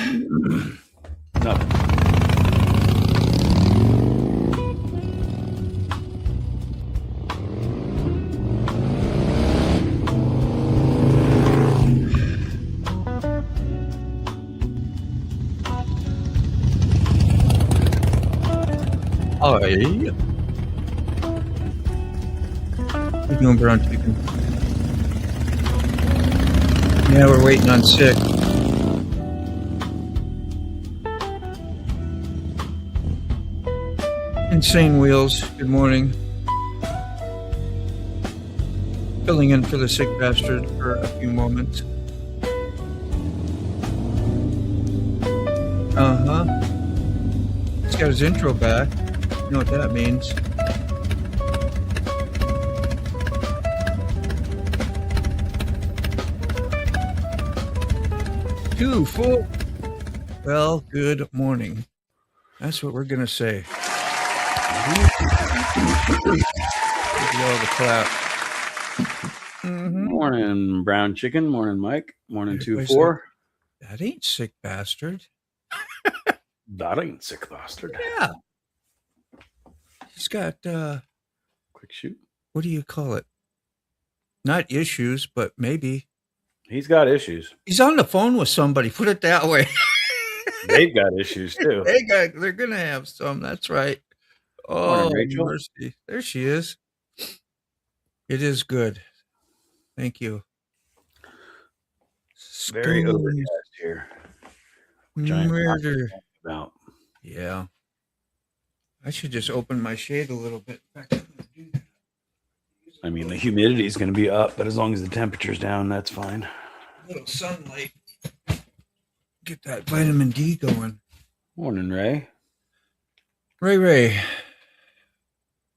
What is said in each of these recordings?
Nothing. Oh, yeah. What you doing, brown chicken? Yeah, we're waiting on sick. Insane Wheels, good morning. Filling in for the sick bastard for a few moments. He's got his intro back. You know what that means. Two, four. Well, good morning. That's what we're going to say. Give you all the clap. Morning, brown chicken. Morning, Mike. Morning, Everybody's 2-4. That ain't sick bastard. That ain't sick bastard. Yeah. He's got, Quick shoot. what do you call it? Not issues, but maybe. He's got issues. He's on the phone with somebody. Put it that way. They've got issues too. They're going to have some. That's right. Oh, Morning, Rachel. mercy. There she is. It is good. Thank you. Very Spoons. overcast here. Which I'm not Murder. about. Yeah. I should just open my shade a little bit. I mean, the humidity is going to be up, but as long as the temperature's down, that's fine. A little sunlight. Get that vitamin D going. Morning, Ray. Ray.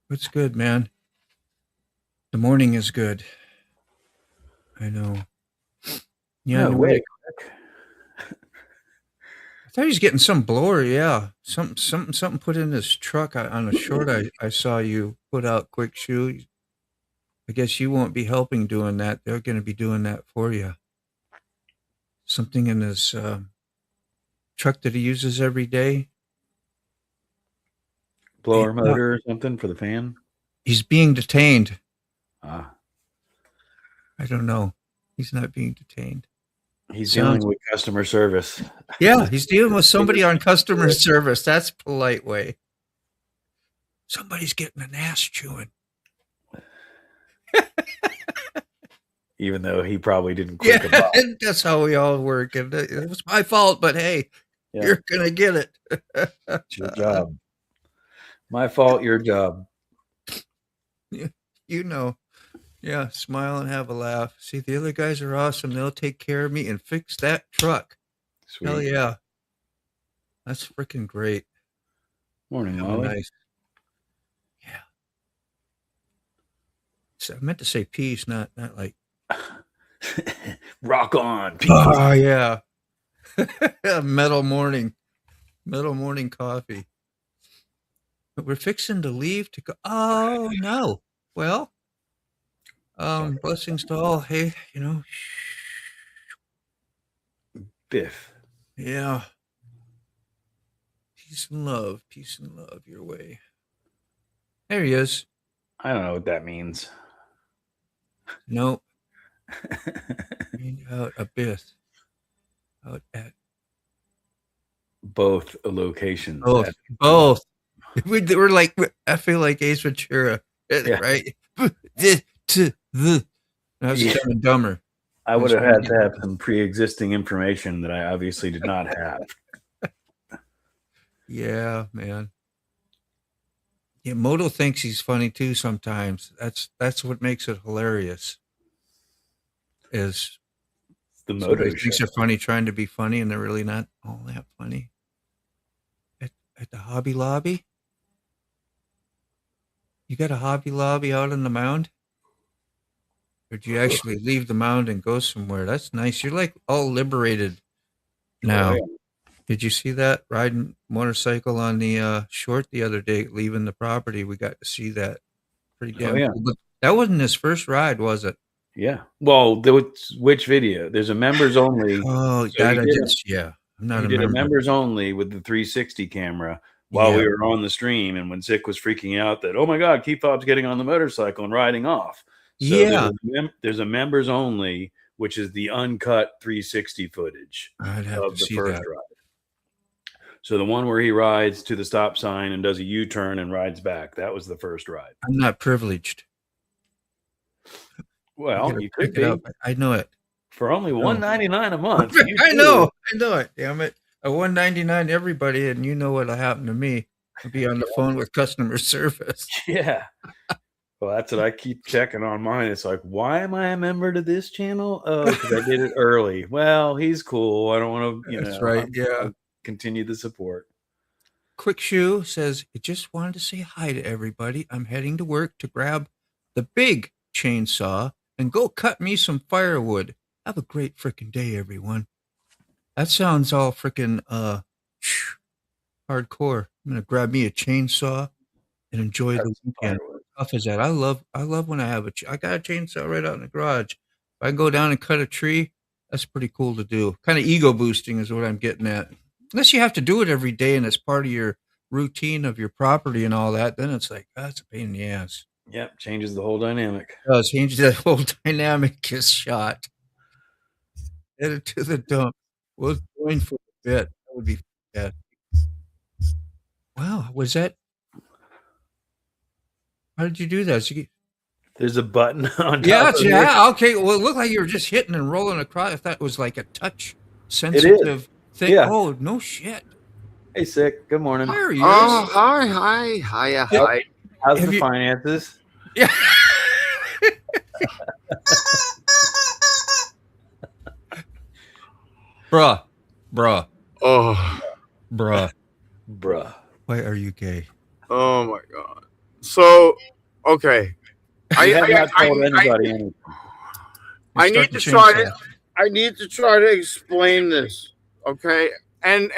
What's good, man? The morning is good. I know. Yeah, No, wait. I thought he was getting some blower. Yeah, something put in his truck on a short. I saw you put out quick shoe. I guess you won't be helping doing that. They're going to be doing that for you. Something in his truck that he uses every day. Blower motor or something for the fan? He's being detained. Ah. I don't know. He's not being detained. He's dealing with customer service. Yeah, he's dealing with somebody on customer service. That's polite way. Somebody's getting an ass chewing. Even though he probably didn't click him up. That's how we all work. And it was my fault, but hey, you're going to get it. It's your job. My fault, your job. You know. Yeah, smile and have a laugh. See, the other guys are awesome. They'll take care of me and fix that truck. Sweet. Hell yeah. That's freaking great. Morning, How Molly. nice. Yeah. So I meant to say peace, not like Rock on. Peace. oh yeah. Metal morning coffee. But we're fixing to leave to go. Oh no. Well, blessings to all. Hey, Biff. Yeah. Peace and love your way. There he is. I don't know what that means. Nope. Out a bit. Out at Both locations. both. We're like, I feel like Ace Ventura, right? I was kind of dumber. I would have had to have some pre-existing information that I obviously did not have. Yeah, man. Yeah, Moto thinks he's funny too sometimes. That's what makes it hilarious. Is the Moto thinks they're funny trying to be funny and they're really not all that funny. At the Hobby Lobby? You got a Hobby Lobby out on the mound? Or did you actually leave the mound and go somewhere? That's nice. You're like all liberated now. Oh, yeah. Did you see that riding motorcycle on the short the other day, leaving the property? We got to see that. Pretty damn cool. But that wasn't his first ride, was it? Yeah. Well, which video? There's a members only. Oh, so that I did. Yeah, I'm not He a did a member. members only with the 360 camera while we were on the stream, and when Zick was freaking out that, oh my God, Keith Bob's getting on the motorcycle and riding off. So there's a members only, which is the uncut 360 footage I'd have of to the see first that. ride. So the one where he rides to the stop sign and does a U-turn and rides back, that was the first ride. I'm not privileged. Well, you could be. I know it. For only $199 a month. I know it. Damn it. A $199 everybody, and you know what'll happen to me. I'll be on the phone with customer service. Yeah. Well, that's what I keep checking on mine. It's like, why am I a member to this channel? Oh, because I did it early. Well, he's cool. I don't want to, That's right. I'll continue the support. Quick Shoe says, I just wanted to say hi to everybody. I'm heading to work to grab the big chainsaw and go cut me some firewood. Have a great freaking day, everyone. That sounds all freaking hardcore. I'm gonna grab me a chainsaw and enjoy the weekend. How tough is that? I love when I have I got a chainsaw right out in the garage. If I can go down and cut a tree, that's pretty cool to do. Kind of ego boosting is what I'm getting at. Unless you have to do it every day and it's part of your routine of your property and all that, then it's like, that's a pain in the ass. Yep, changes the whole dynamic. It does, changes the whole dynamic is shot. Headed to the dump. We'll join for a bit. That would be bad. Wow, was that? How did you do that? There's a button on top of it. Okay. Well, it looked like you were just hitting and rolling across. I thought it was like a touch sensitive thing. Yeah. Oh, no shit. Hey, Sick. Good morning. There he is. Oh, hi. How's the finances? Yeah. Bruh. Oh. Bruh. Why are you gay? Oh my God. So, okay. I have not told anybody anything. I need to try to explain this. Okay. And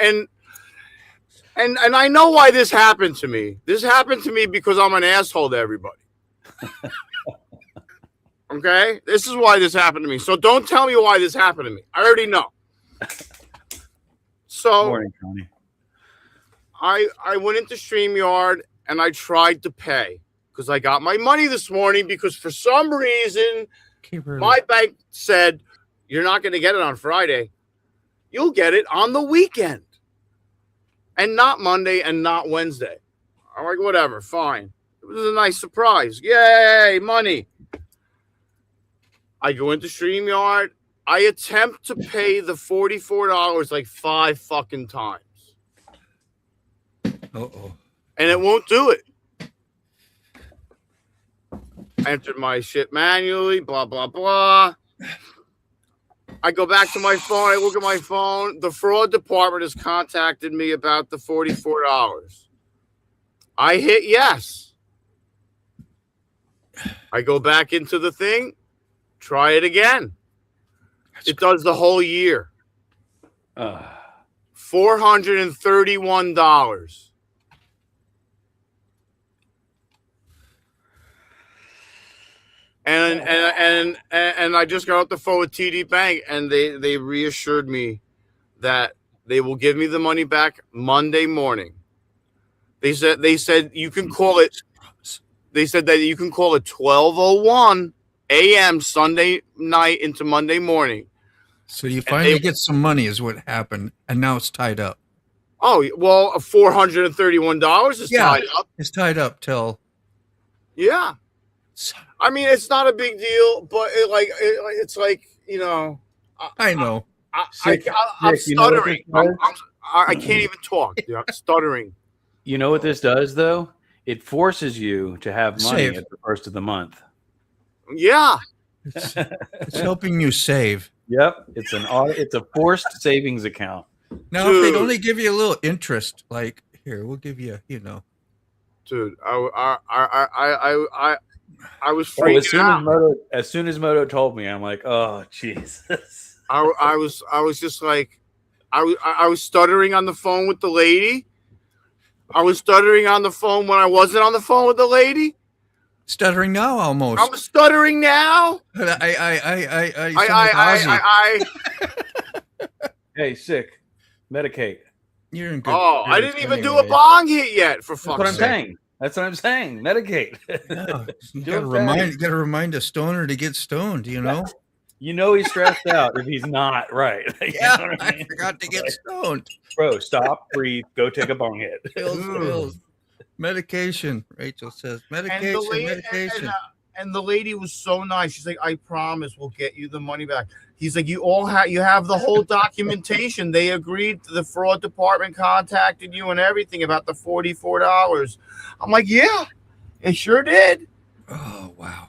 I know why this happened to me. This happened to me because I'm an asshole to everybody. Okay? This is why this happened to me. So don't tell me why this happened to me. I already know. So morning, Tony. I went into StreamYard and I tried to pay because I got my money this morning because for some reason my bank said you're not going to get it on Friday. You'll get it on the weekend. And not Monday and not Wednesday. I'm like, whatever, fine. It was a nice surprise. Yay, money. I go into StreamYard. I attempt to pay the $44 like 5 fucking times. Uh-oh. And it won't do it. I entered my shit manually, blah, blah, blah. I go back to my phone. I look at my phone. The fraud department has contacted me about the $44. I hit yes. I go back into the thing. Try it again. It does the whole year. $431. And I just got off the phone with TD Bank, and they reassured me that they will give me the money back Monday morning. They said you can call it. They said that you can call it 12:01 a.m. Sunday night into Monday morning. So you finally get some money is what happened, and now it's tied up. Oh, well, $431 is tied up. It's tied up till. Yeah. I mean, it's not a big deal, but it's like, you know. I know. I'm stuttering. I can't even talk. Dude. I'm stuttering. You know what this does, though? It forces you to have money Save. at the first of the month. Yeah. It's helping you save. Yep. It's a forced savings account. Now, if they'd only give you a little interest, like, here, we'll give you, you know. Dude, I was freaking out. As soon as Moto told me, I'm like, oh, Jesus. I was just like, I was stuttering on the phone with the lady. I was stuttering on the phone when I wasn't on the phone with the lady. Stuttering now, almost. I'm stuttering now. I Hey, Sick. Medicate. You're in good. Oh, I didn't even do a bong hit yet. For fuck's sake. That's what I'm saying. Medicate. Yeah, you gotta remind a stoner to get stoned. You know. You know he's stressed out if he's not right. Yeah, you know what I mean? I forgot to get stoned. Bro, stop, breathe, go take a bong hit. Pills. Medication. Rachel says medication. And the lady was so nice. She's like, I promise we'll get you the money back. He's like, you have the whole documentation. They agreed. The fraud department contacted you and everything about the $44. I'm like, yeah, it sure did. Oh, wow.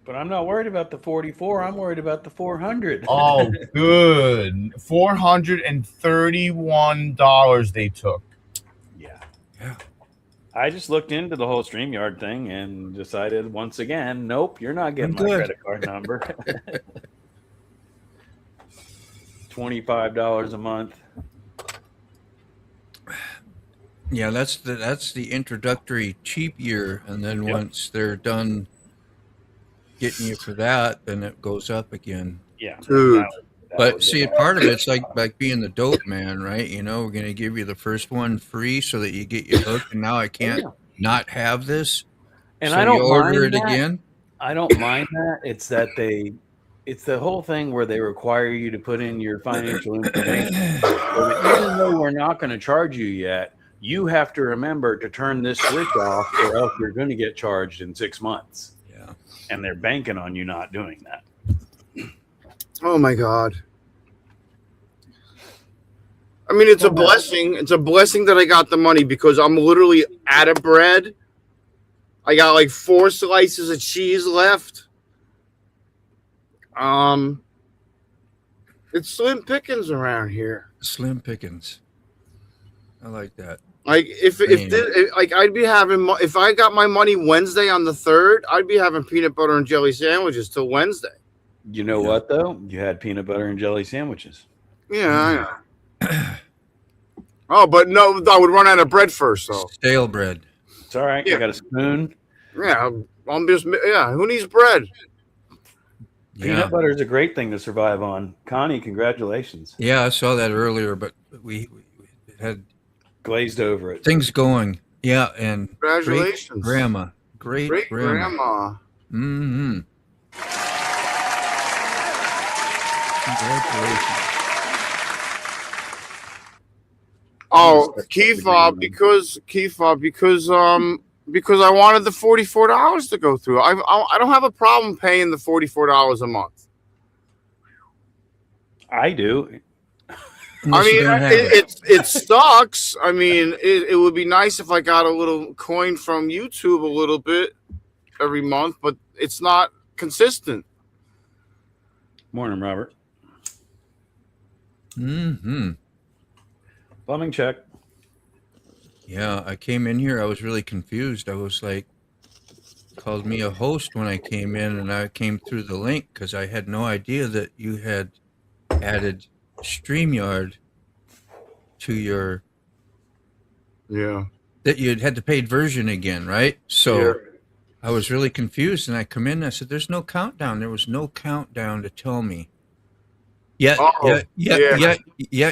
But I'm not worried about the 44. I'm worried about the 400. Oh, good. $431 they took. Yeah. Yeah. I just looked into the whole StreamYard thing and decided once again, nope, you're not getting my credit card number. $25 a month. Yeah, that's the introductory cheap year, and then once they're done getting you for that, then it goes up again. Yeah. Dude. But see, part of it's like being the dope man, right? You know, we're going to give you the first one free so that you get your hook, and now I can't not have this. And so I don't you order mind it that. again. I don't mind that. It's that it's the whole thing where they require you to put in your financial information. So even though we're not going to charge you yet, you have to remember to turn this switch off, or else you're going to get charged in 6 months. Yeah. And they're banking on you not doing that. Oh my God. I mean, it's a blessing. It's a blessing that I got the money because I'm literally out of bread. I got like 4 slices of cheese left. It's slim pickings around here. Slim pickings. I like that. Like if I'd be having, if I got my money Wednesday on the 3rd, I'd be having peanut butter and jelly sandwiches till Wednesday. You know what though? You had peanut butter and jelly sandwiches. Yeah, I know. Oh, but no, I would run out of bread first, though. Stale bread. It's all right. I got a spoon. Yeah, who needs bread? Peanut butter is a great thing to survive on. Connie, congratulations. Yeah, I saw that earlier, but we had glazed over it. Things going. Yeah, and congratulations, grandma. Great grandma. Mm-hmm. Congratulations. Oh, Cawffee, because I wanted the $44 to go through. I don't have a problem paying the $44 a month. I do. I mean, it sucks. I mean, it would be nice if I got a little coin from YouTube a little bit every month, but it's not consistent. Morning, Robert. Mm-hmm. Plumbing check. Yeah, I came in here. I was really confused. I was like, called me a host when I came in, and I came through the link because I had no idea that you had added StreamYard to your. Yeah. That you had the paid version again, right? So I was really confused, and I come in and I said, "There's no countdown." There was no countdown to tell me. Yet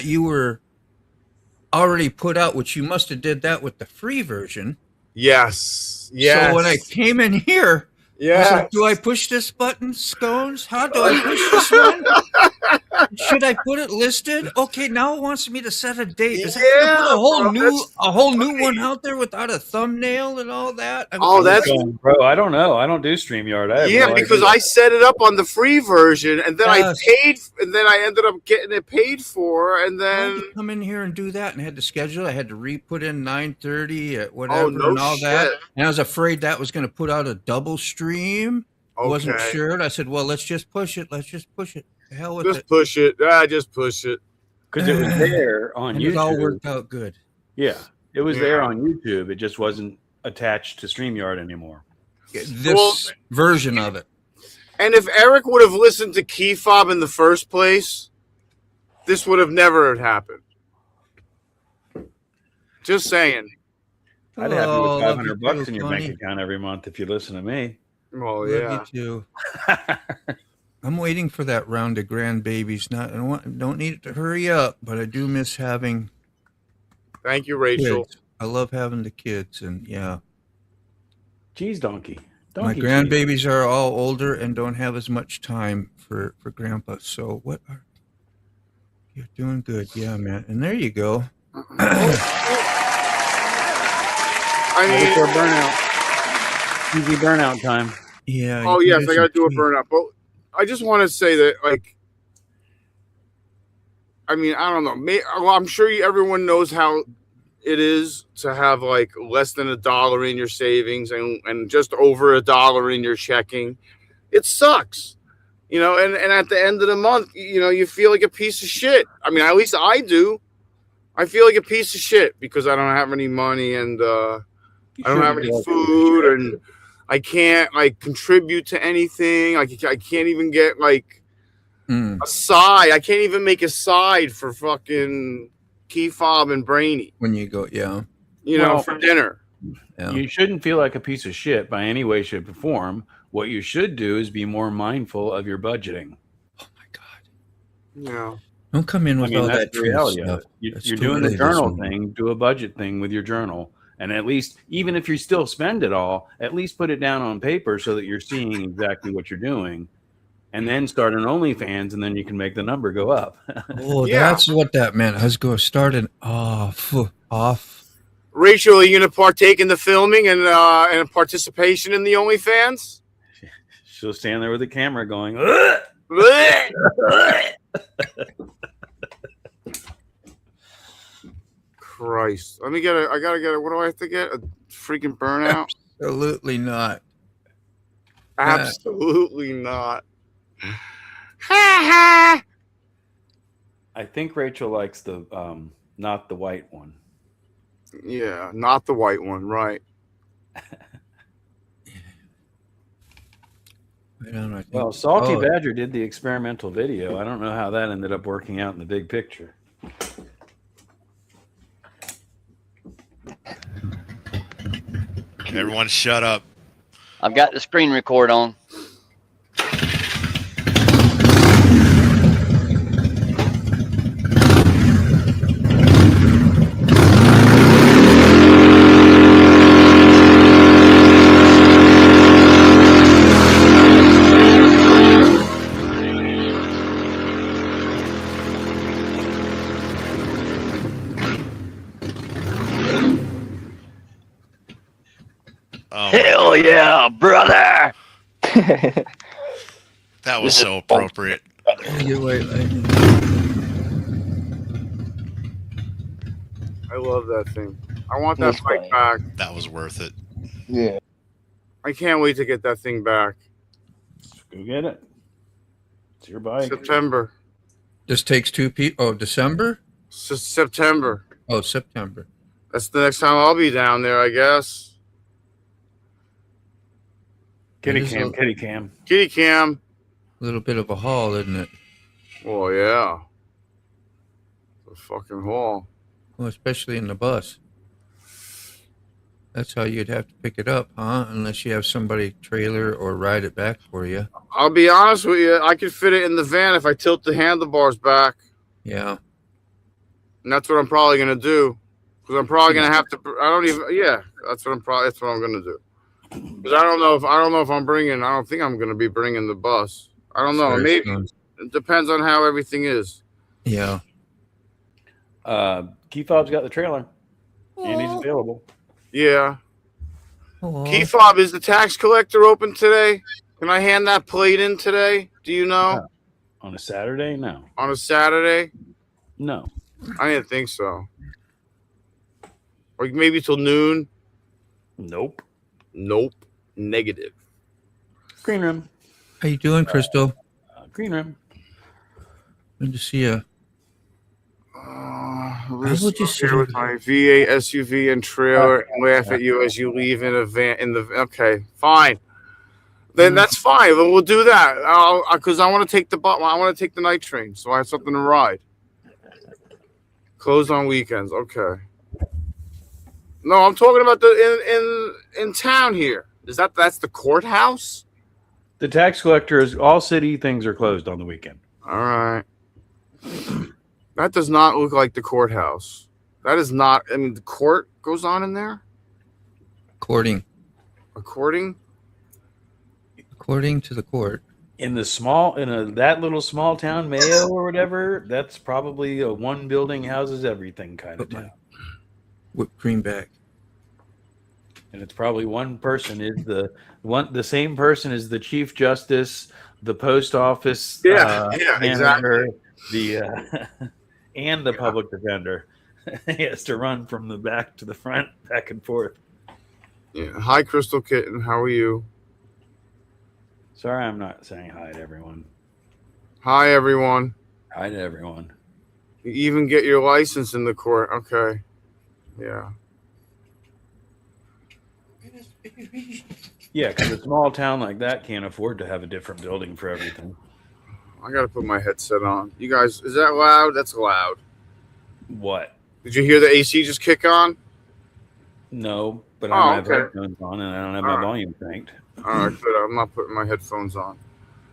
you were already put out, which you must have did that with the free version. Yes. So when I came in here, I was like, do I push this button, Scones? How do I push this one? Should I put it listed? Okay, now it wants me to set a date. Is that put a whole new one out there without a thumbnail and all that? Bro, I don't know. I don't do StreamYard. Because I set it up on the free version, and then I paid, and then I ended up getting it paid for, and then I had to come in here and do that, and I had to schedule. I had to put in 9:30 at whatever and all that. And I was afraid that was going to put out a double stream. I wasn't sure. I said, well, let's just push it. The hell with it. Just push it. Just push it. Because it was there on YouTube. It all worked out good. Yeah. It was there on YouTube. It just wasn't attached to StreamYard anymore. This version of it. And if Eric would have listened to Cawffee in the first place, this would have never happened. Just saying. I'd have you with $500 in your bank account every month if you listen to me. Well, yeah. Love you too. I'm waiting for that round of grandbabies. Don't need it to hurry up, but I do miss having. Thank you, Rachel. Kids. I love having the kids, and yeah. Cheese donkey. My grandbabies are all older and don't have as much time for Grandpa. So you're doing good, yeah, man. And there you go. I need for a burnout. Easy burnout time. Yeah. Oh yes, I gotta do a burnout. But I just want to say that, like, I mean, I don't know. I'm sure everyone knows how it is to have like less than $1 in your savings and just over $1 in your checking. It sucks, you know. And at the end of the month, you know, you feel like a piece of shit. I mean, at least I do. I feel like a piece of shit because I don't have any money and I don't have any food and I can't like contribute to anything. I can't even get like a side. I can't even make a side for fucking Key Fob and Brainy. When you go, yeah. You know, for dinner. Yeah. You shouldn't feel like a piece of shit by any way, shape, or form. What you should do is be more mindful of your budgeting. Oh my God. Yeah. Don't come in with all that reality stuff. You're doing the journal thing, do a budget thing with your journal. And at least, even if you still spend it all, at least put it down on paper so that you're seeing exactly what you're doing. And then start an OnlyFans, and then you can make the number go up. Oh, yeah. That's what that meant. I was going to start an off. Rachel, are you going to partake in the filming and participation in the OnlyFans? She'll stand there with the camera going, Christ. I gotta get what do I have to get? A freaking burnout? Absolutely not. Absolutely not. I think Rachel likes the not the white one. Yeah, not the white one, right. Well, Salty Badger did the experimental video. I don't know how that ended up working out in the big picture. Everyone shut up. I've got the screen record on. Hell yeah, brother! That was so appropriate. I love that thing. I want that bike back. That was worth it. Yeah. I can't wait to get that thing back. Go get it. It's your bike. September. This takes 2 people. Oh, December? September. Oh, September. That's the next time I'll be down there, I guess. Kitty cam. A little bit of a haul, isn't it? Oh, yeah. It's a fucking haul. Well, especially in the bus. That's how you'd have to pick it up, huh? Unless you have somebody trailer or ride it back for you. I'll be honest with you. I could fit it in the van if I tilt the handlebars back. Yeah. And that's what I'm probably going to do. Because I'm probably going to have to. That's what I'm going to do. Because I don't know if I'm bringing. I don't think I'm going to be bringing the bus. I don't know. Maybe it depends on how everything is. Yeah. Key Fob's got the trailer, and he's available. Yeah. Key Fob, is the tax collector open today? Can I hand that plate in today? Do you know? On a Saturday? No. On a Saturday? No. I didn't think so. Or maybe till noon? Nope. Negative. Green room. How you doing, Crystal? Green room. Good to see you. How would you sit with my V8 SUV and trailer and laugh at you as you leave in a van? Okay, fine. Then that's fine. We'll do that. Because I want to take the night train, so I have something to ride. Closed on weekends. Okay. No, I'm talking about in town here. That's the courthouse? The tax collector is all city things are closed on the weekend. All right. That does not look like the courthouse. That is not. I mean, the court goes on in there. According to the court. In that little small town, Mayo or whatever, that's probably a one building houses everything kind of town. Whipped cream back. And it's probably one person is the same person as the chief justice, the post office, manager, exactly. And the public defender. He has to run from the back to the front, back and forth. Yeah. Hi, Crystal Kitten. How are you? Sorry, I'm not saying hi to everyone. Hi, everyone. Hi to everyone. You even get your license in the court. Okay. Yeah. Yeah, because a small town like that can't afford to have a different building for everything. I got to put my headset on. You guys, is that loud? That's loud. What? Did you hear the AC just kick on? No, but I don't have okay. headphones on and I don't have my volume cranked. All right, good. I'm not putting my headphones on.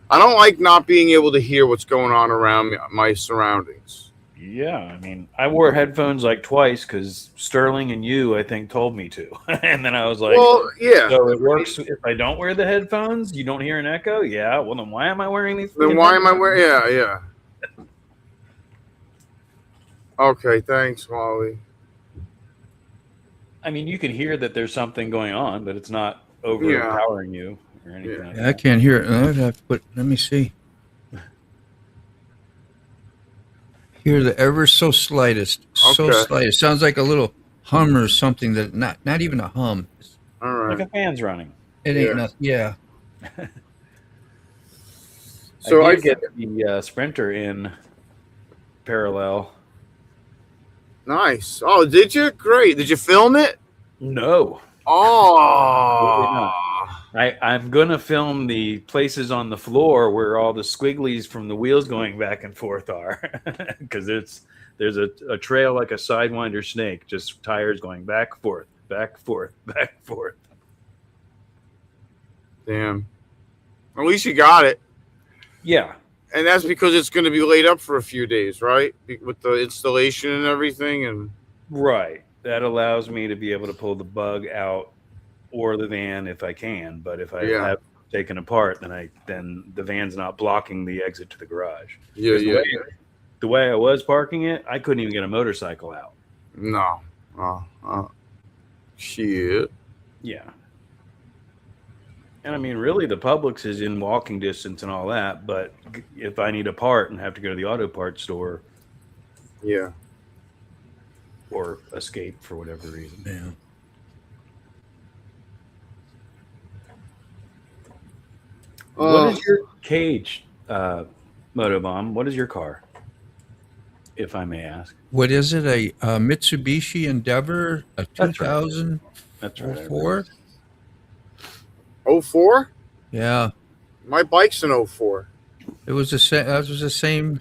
I don't like not being able to hear what's going on around me, my surroundings. Yeah, I mean, I wore headphones like twice because Sterling and you, I think, told me to. And then I was like, well, yeah. So it works if I don't wear the headphones? You don't hear an echo? Yeah. Well, then why am I wearing these? Then why am I wearing? Yeah. Okay, thanks, Wally. I mean, you can hear that there's something going on, but it's not overpowering you or anything. Like that. I can't hear it. I'd have to put. Let me see. Hear the ever so slightest. So slightest. Sounds like a little hum or something that not even a hum. All right. Like a fan's running. It ain't nothing. Yeah. So I get the Sprinter in parallel. Nice. Oh, did you? Great. Did you film it? No. Oh. I'm going to film the places on the floor where all the squigglies from the wheels going back and forth are. Because there's a trail like a Sidewinder snake, just tires going back, forth, back, forth, back, forth. Damn. At least you got it. Yeah. And that's because it's going to be laid up for a few days, right? With the installation and everything. And right. That allows me to be able to pull the bug out or the van if I can. But if I have taken apart, then the van's not blocking the exit to the garage. Yeah. The way I was parking it, I couldn't even get a motorcycle out. No. Shit. Yeah. And I mean, really, the Publix is in walking distance and all that. But if I need a part and have to go to the auto parts store, or escape for whatever reason, What is your cage, Motobomb? What is your car, if I may ask? What is it? A Mitsubishi Endeavor, a 2004? That's right. 04? Yeah. My bike's an 04. It was the same. That was the same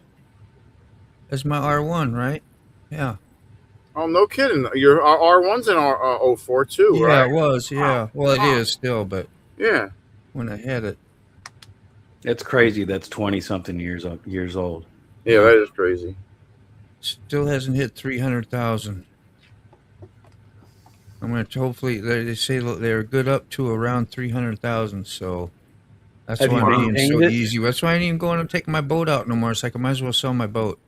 as my R1, right? Yeah. Oh, no kidding. Your R1's an 04 too, right? Yeah, it was. Yeah. Well, it is still, but when I had it. It's crazy. That's 20-something years old. Yeah, that is crazy. Still hasn't hit 300,000. I'm going to hopefully, they say they're good up to around 300,000. So that's why I'm being so easy. That's why I ain't even going to take my boat out no more. It's like I might as well sell my boat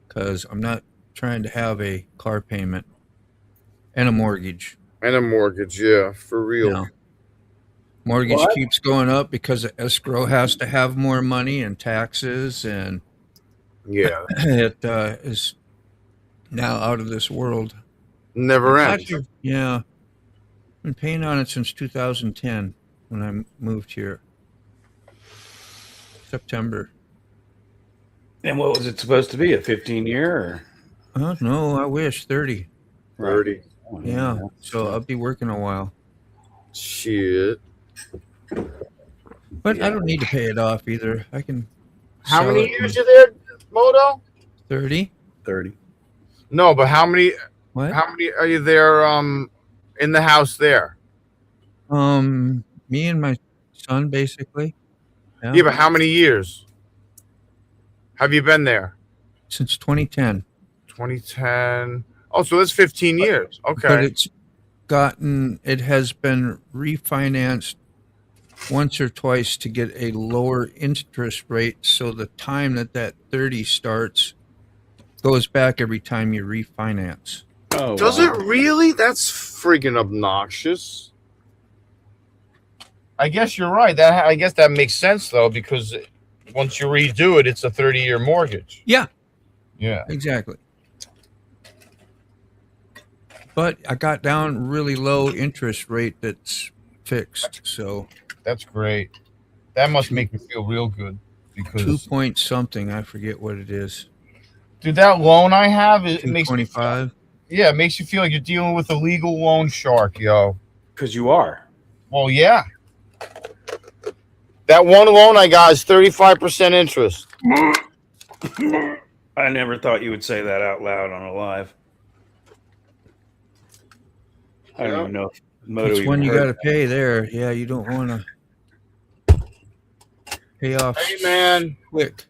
because I'm not trying to have a car payment and a mortgage. Yeah, for real. Yeah. Mortgage keeps going up because the escrow has to have more money and taxes, and it is now out of this world. Never ends. Yeah, been paying on it since 2010 when I moved here, September. And what was it supposed to be? A 15-year? No, I wish 30. 30. Yeah, so I'll be working a while. Shit. But I don't need to pay it off either. I can. How many years you there, Moto? 30. 30. No, but how many? What? How many are you there? In the house there? Me and my son, basically. Yeah, but how many years have you been there? Since 2010. 2010. Oh, so that's 15 years. Okay. But it has been refinanced once or twice to get a lower interest rate. So the time that 30 starts goes back every time you refinance. Oh, does it really? That's friggin' obnoxious. I guess you're right. I guess that makes sense though, because once you redo it, it's a 30-year mortgage. Yeah. Yeah. Exactly. But I got down really low interest rate that's fixed. So that's great. That must make me feel real good because 2 point something. I forget what it is. Dude, that loan I have, it makes me 25. Yeah, it makes you feel like you're dealing with a legal loan shark, yo. Because you are. Well, yeah. That one loan I got is 35% interest. I never thought you would say that out loud on a live. I don't even know if Moto It's one you got to pay there. Yeah, you don't want to pay off. Hey, man. Quick.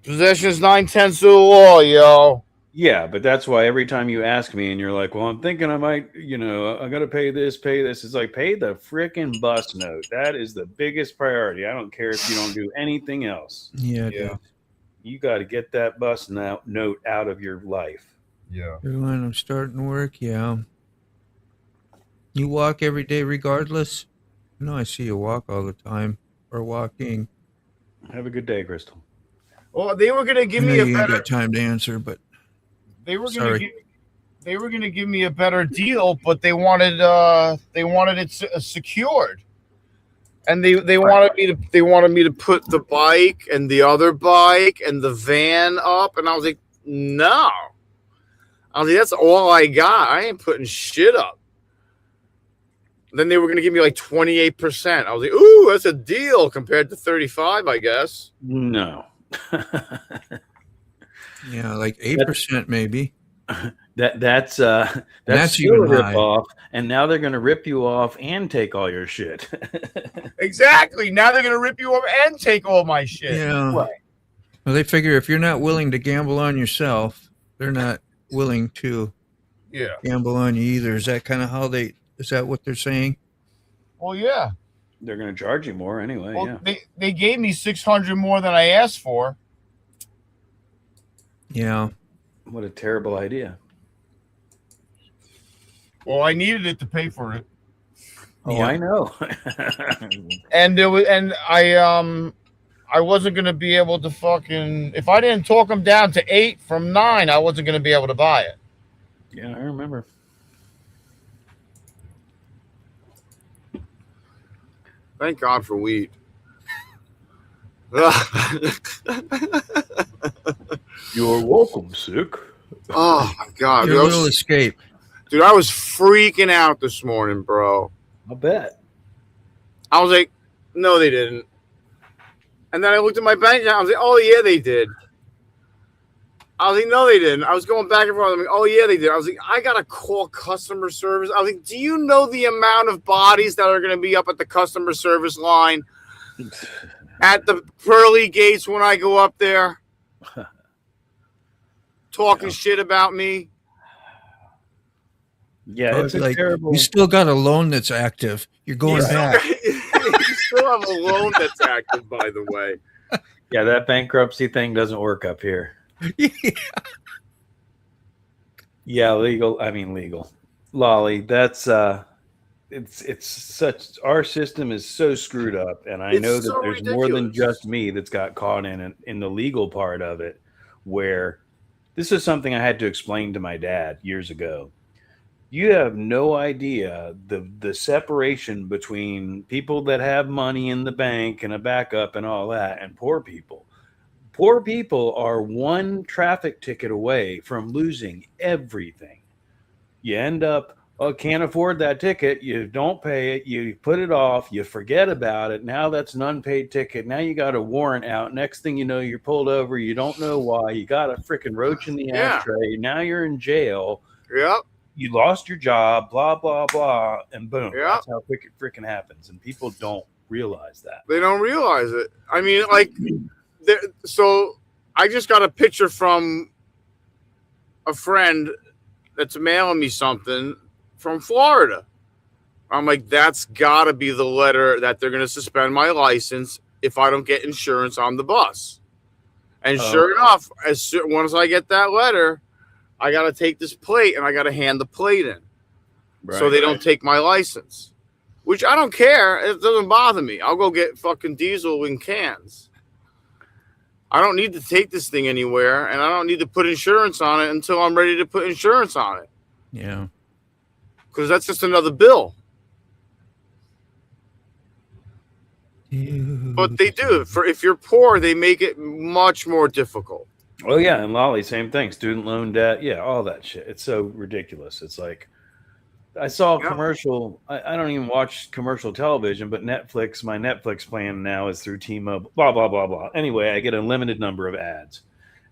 Possession is 9/10 of the law, yo. Yeah, but that's why every time you ask me and you're like, well, I'm thinking I might, I got to pay this. It's like, pay the freaking bus note. That is the biggest priority. I don't care if you don't do anything else. Yeah. You got to get that bus note out of your life. Yeah. When I'm starting work, yeah. You walk every day regardless? No, I see you walk all the time. Or walking. Have a good day, Crystal. Well, they were going to give me you a better got time to answer, but they were going to give me a better deal, but they wanted it secured. And they wanted me to put the bike and the other bike and the van up, and I was like, no. I was like, that's all I got. I ain't putting shit up. Then they were going to give me like 28%. I was like, ooh, that's a deal compared to 35, I guess. No. Yeah, like 8% maybe. That's still a rip off, and now they're going to rip you off and take all your shit. Exactly. Now they're going to rip you off and take all my shit. Yeah. Right. Well, they figure if you're not willing to gamble on yourself, they're not willing to gamble on you either. Is that kind of how is that what they're saying? Well, yeah. They're going to charge you more anyway. Well, they gave me $600 more than I asked for. Yeah. What a terrible idea. Well, I needed it to pay for it. Oh, yeah. I know. I wasn't going to be able to if I didn't talk them down to 8 from 9, I wasn't going to be able to buy it. Yeah, I remember. Thank God for weed. You're welcome, sick. Oh, my God. Your little escape. Dude, I was freaking out this morning, bro. I bet. I was like, no, they didn't. And then I looked at my bank account. I was like, oh, yeah, they did. I was like, no, they didn't. I was going back and forth. I'm like, oh, yeah, they did. I was like, I got to call customer service. I was like, do you know the amount of bodies that are going to be up at the customer service line at the pearly gates when I go up there talking shit about me? Yeah, it's like terrible. You still got a loan that's active. You're going back. You still have a loan that's active, by the way. Yeah, that bankruptcy thing doesn't work up here. Yeah, legal. I mean, legal. Lolly, that's it's such. Our system is so screwed up, and I know that so there's ridiculous. more than just me that's got caught in the legal part of it. Where this is something I had to explain to my dad years ago. You have no idea the separation between people that have money in the bank and a backup and all that, and poor people. Poor people are one traffic ticket away from losing everything. You end up, can't afford that ticket. You don't pay it. You put it off. You forget about it. Now that's an unpaid ticket. Now you got a warrant out. Next thing you know, you're pulled over. You don't know why. You got a freaking roach in the ashtray. Now you're in jail. Yep. You lost your job, blah, blah, blah, and boom. Yep. That's how quick it freaking happens. And people don't realize that. They don't realize it. I mean, like, so I just got a picture from a friend that's mailing me something from Florida. I'm like, that's got to be the letter that they're going to suspend my license if I don't get insurance on the bus. And sure enough, once I get that letter, I got to take this plate and I got to hand the plate in. So they don't take my license, which I don't care. It doesn't bother me. I'll go get fucking diesel in cans. I don't need to take this thing anywhere, and I don't need to put insurance on it until I'm ready to put insurance on it. Yeah. Because that's just another bill. But they do. If you're poor, they make it much more difficult. Oh, yeah, and Lolly, same thing. Student loan debt, yeah, all that shit. It's so ridiculous. It's like, I saw a commercial. I don't even watch commercial television, but Netflix, my Netflix plan now is through T-Mobile, blah, blah, blah, blah. Anyway, I get a limited number of ads.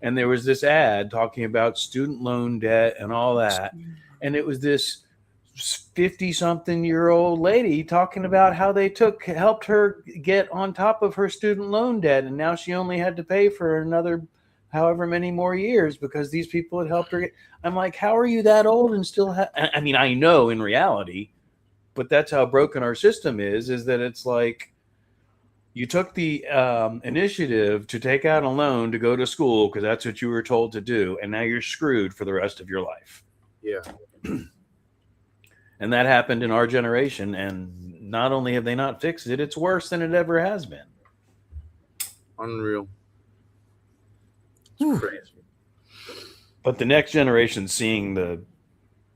And there was this ad talking about student loan debt and all that. And it was this 50-something-year-old lady talking about how they helped her get on top of her student loan debt. And now she only had to pay for another however many more years because these people had helped her get. I'm like, how are you that old and still I mean, I know in reality, but that's how broken our system is that it's like you took the initiative to take out a loan to go to school because that's what you were told to do, and now you're screwed for the rest of your life. Yeah. And that happened in our generation, and not only have they not fixed it, it's worse than it ever has been. Unreal. It's crazy. But the next generation seeing the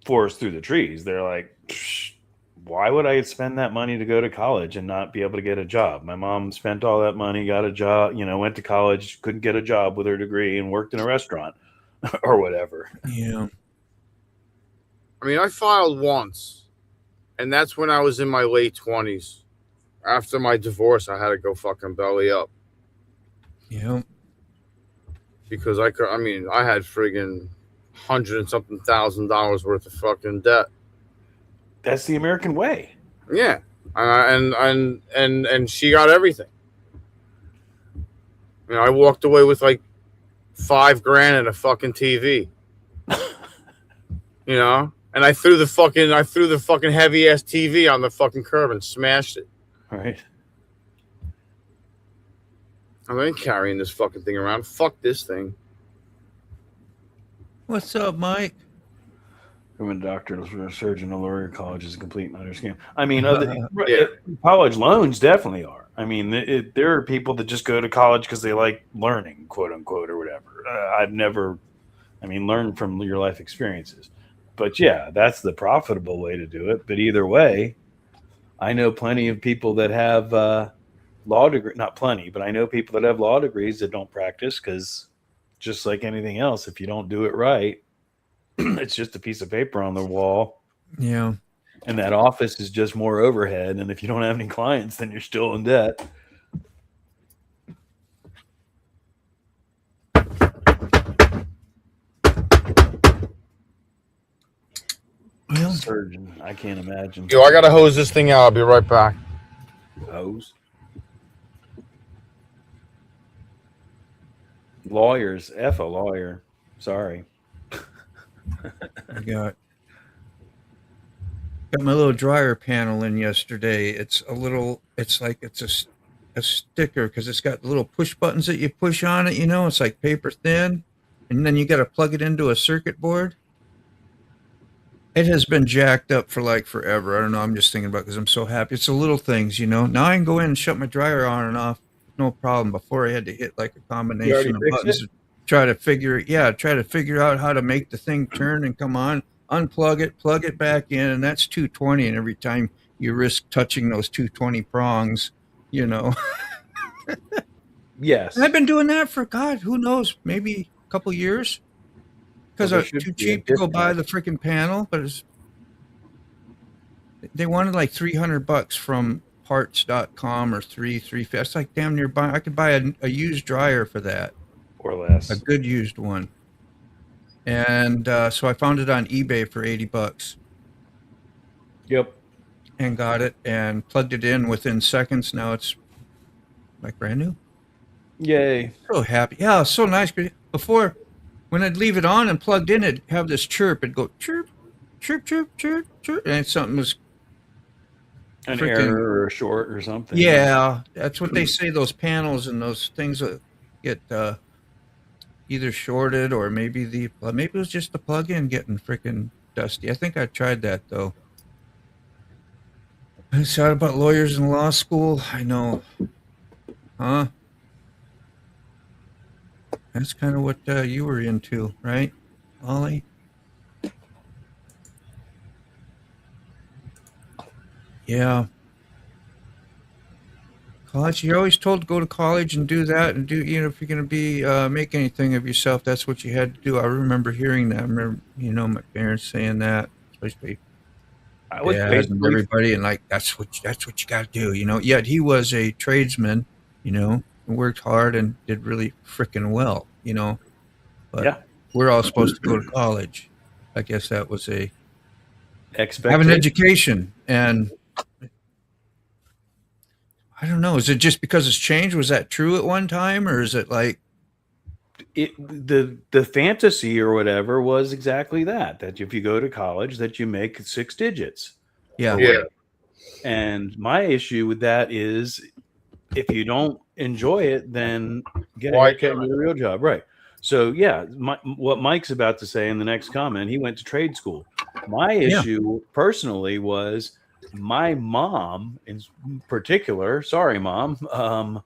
forest through the trees, they're like, why would I spend that money to go to college and not be able to get a job? My mom spent all that money, got a job, went to college, couldn't get a job with her degree and worked in a restaurant or whatever. Yeah. I mean, I filed once, and that's when I was in my late 20s. After my divorce, I had to go fucking belly up. Yeah. Because I had friggin' $100,000 worth of fucking debt. That's the American way. Yeah, and she got everything. I walked away with like $5,000 and a fucking TV. And I threw the fucking heavy ass TV on the fucking curb and smashed it. All right. I ain't carrying this fucking thing around. Fuck this thing. What's up, Mike? From a doctor to a surgeon, a lawyer, college is a complete and utter scam. I mean, college loans definitely are. I mean, there are people that just go to college because they like learning, quote unquote, or whatever. Learn from your life experiences. But yeah, that's the profitable way to do it. But either way, I know plenty of people that have law degree, not plenty, but I know people that have law degrees that don't practice because just like anything else, if you don't do it right, it's just a piece of paper on the wall. Yeah. And that office is just more overhead. And if you don't have any clients, then you're still in debt. Well, surgeon, I can't imagine. Yo, I gotta hose this thing out. I'll be right back. Hose? Lawyers. F a lawyer. Sorry. I got my little dryer panel in yesterday. It's a sticker because it's got little push buttons that you push on it. It's like paper thin, and then you got to plug it into a circuit board. It has been jacked up for like forever. I don't know. I'm just thinking about it because I'm so happy. It's the little things, Now I can go in and shut my dryer on and off, no problem. Before I had to hit like a combination of buttons to try to figure out how to make the thing turn and come on. Unplug it, plug it back in, and that's 220. And every time you risk touching those 220 prongs, Yes. And I've been doing that for who knows, maybe a couple years. Because I was too cheap to go buy the freaking panel, but they wanted like $300 from parts.com or 350. It's like damn near I could buy a used dryer for that. Or less. A good used one. And so I found it on eBay for $80. Yep. and got it and plugged it in within seconds. Now it's like brand new. Yay. So happy. Yeah, so nice. Before, when I'd leave it on and plugged in, it'd have this chirp. It'd go chirp, chirp, chirp, chirp, chirp. And something was an error or a short or something. Yeah, that's what they say. Those panels and those things that get either shorted or maybe maybe it was just the plug-in getting freaking dusty. I think I tried that though. I saw about lawyers in law school. I know, huh? That's kind of what you were into, right, Ollie? Yeah. College, you're always told to go to college and do that and do, if you're going to be make anything of yourself, that's what you had to do. I remember hearing that. I remember, my parents saying that, especially dad and everybody, and like that's what you got to do, Yet he was a tradesman, and worked hard and did really freaking well, But we're all supposed to go to college. I guess that was have an education, and I don't know. Is it just because it's changed? Was that true at one time, or is it like the fantasy or whatever was exactly that if you go to college that you make 6 digits? Yeah. And my issue with that is if you don't enjoy it, then get a real job, right? So what Mike's about to say in the next comment, he went to trade school. My issue personally was my mom in particular, sorry mom,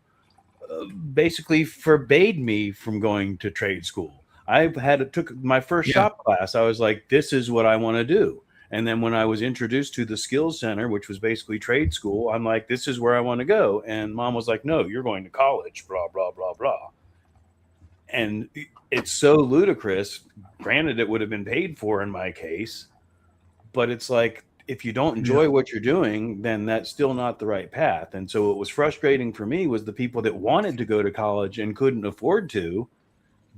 basically forbade me from going to trade school. I took my first shop class. I was like, this is what I want to do. And then when I was introduced to the skills center, which was basically trade school, I'm like, this is where I want to go. And mom was like, no, you're going to college, blah, blah, blah, blah. And it's so ludicrous. Granted, it would have been paid for in my case, but it's like, if you don't enjoy what you're doing, then that's still not the right path. And so what was frustrating for me was the people that wanted to go to college and couldn't afford to,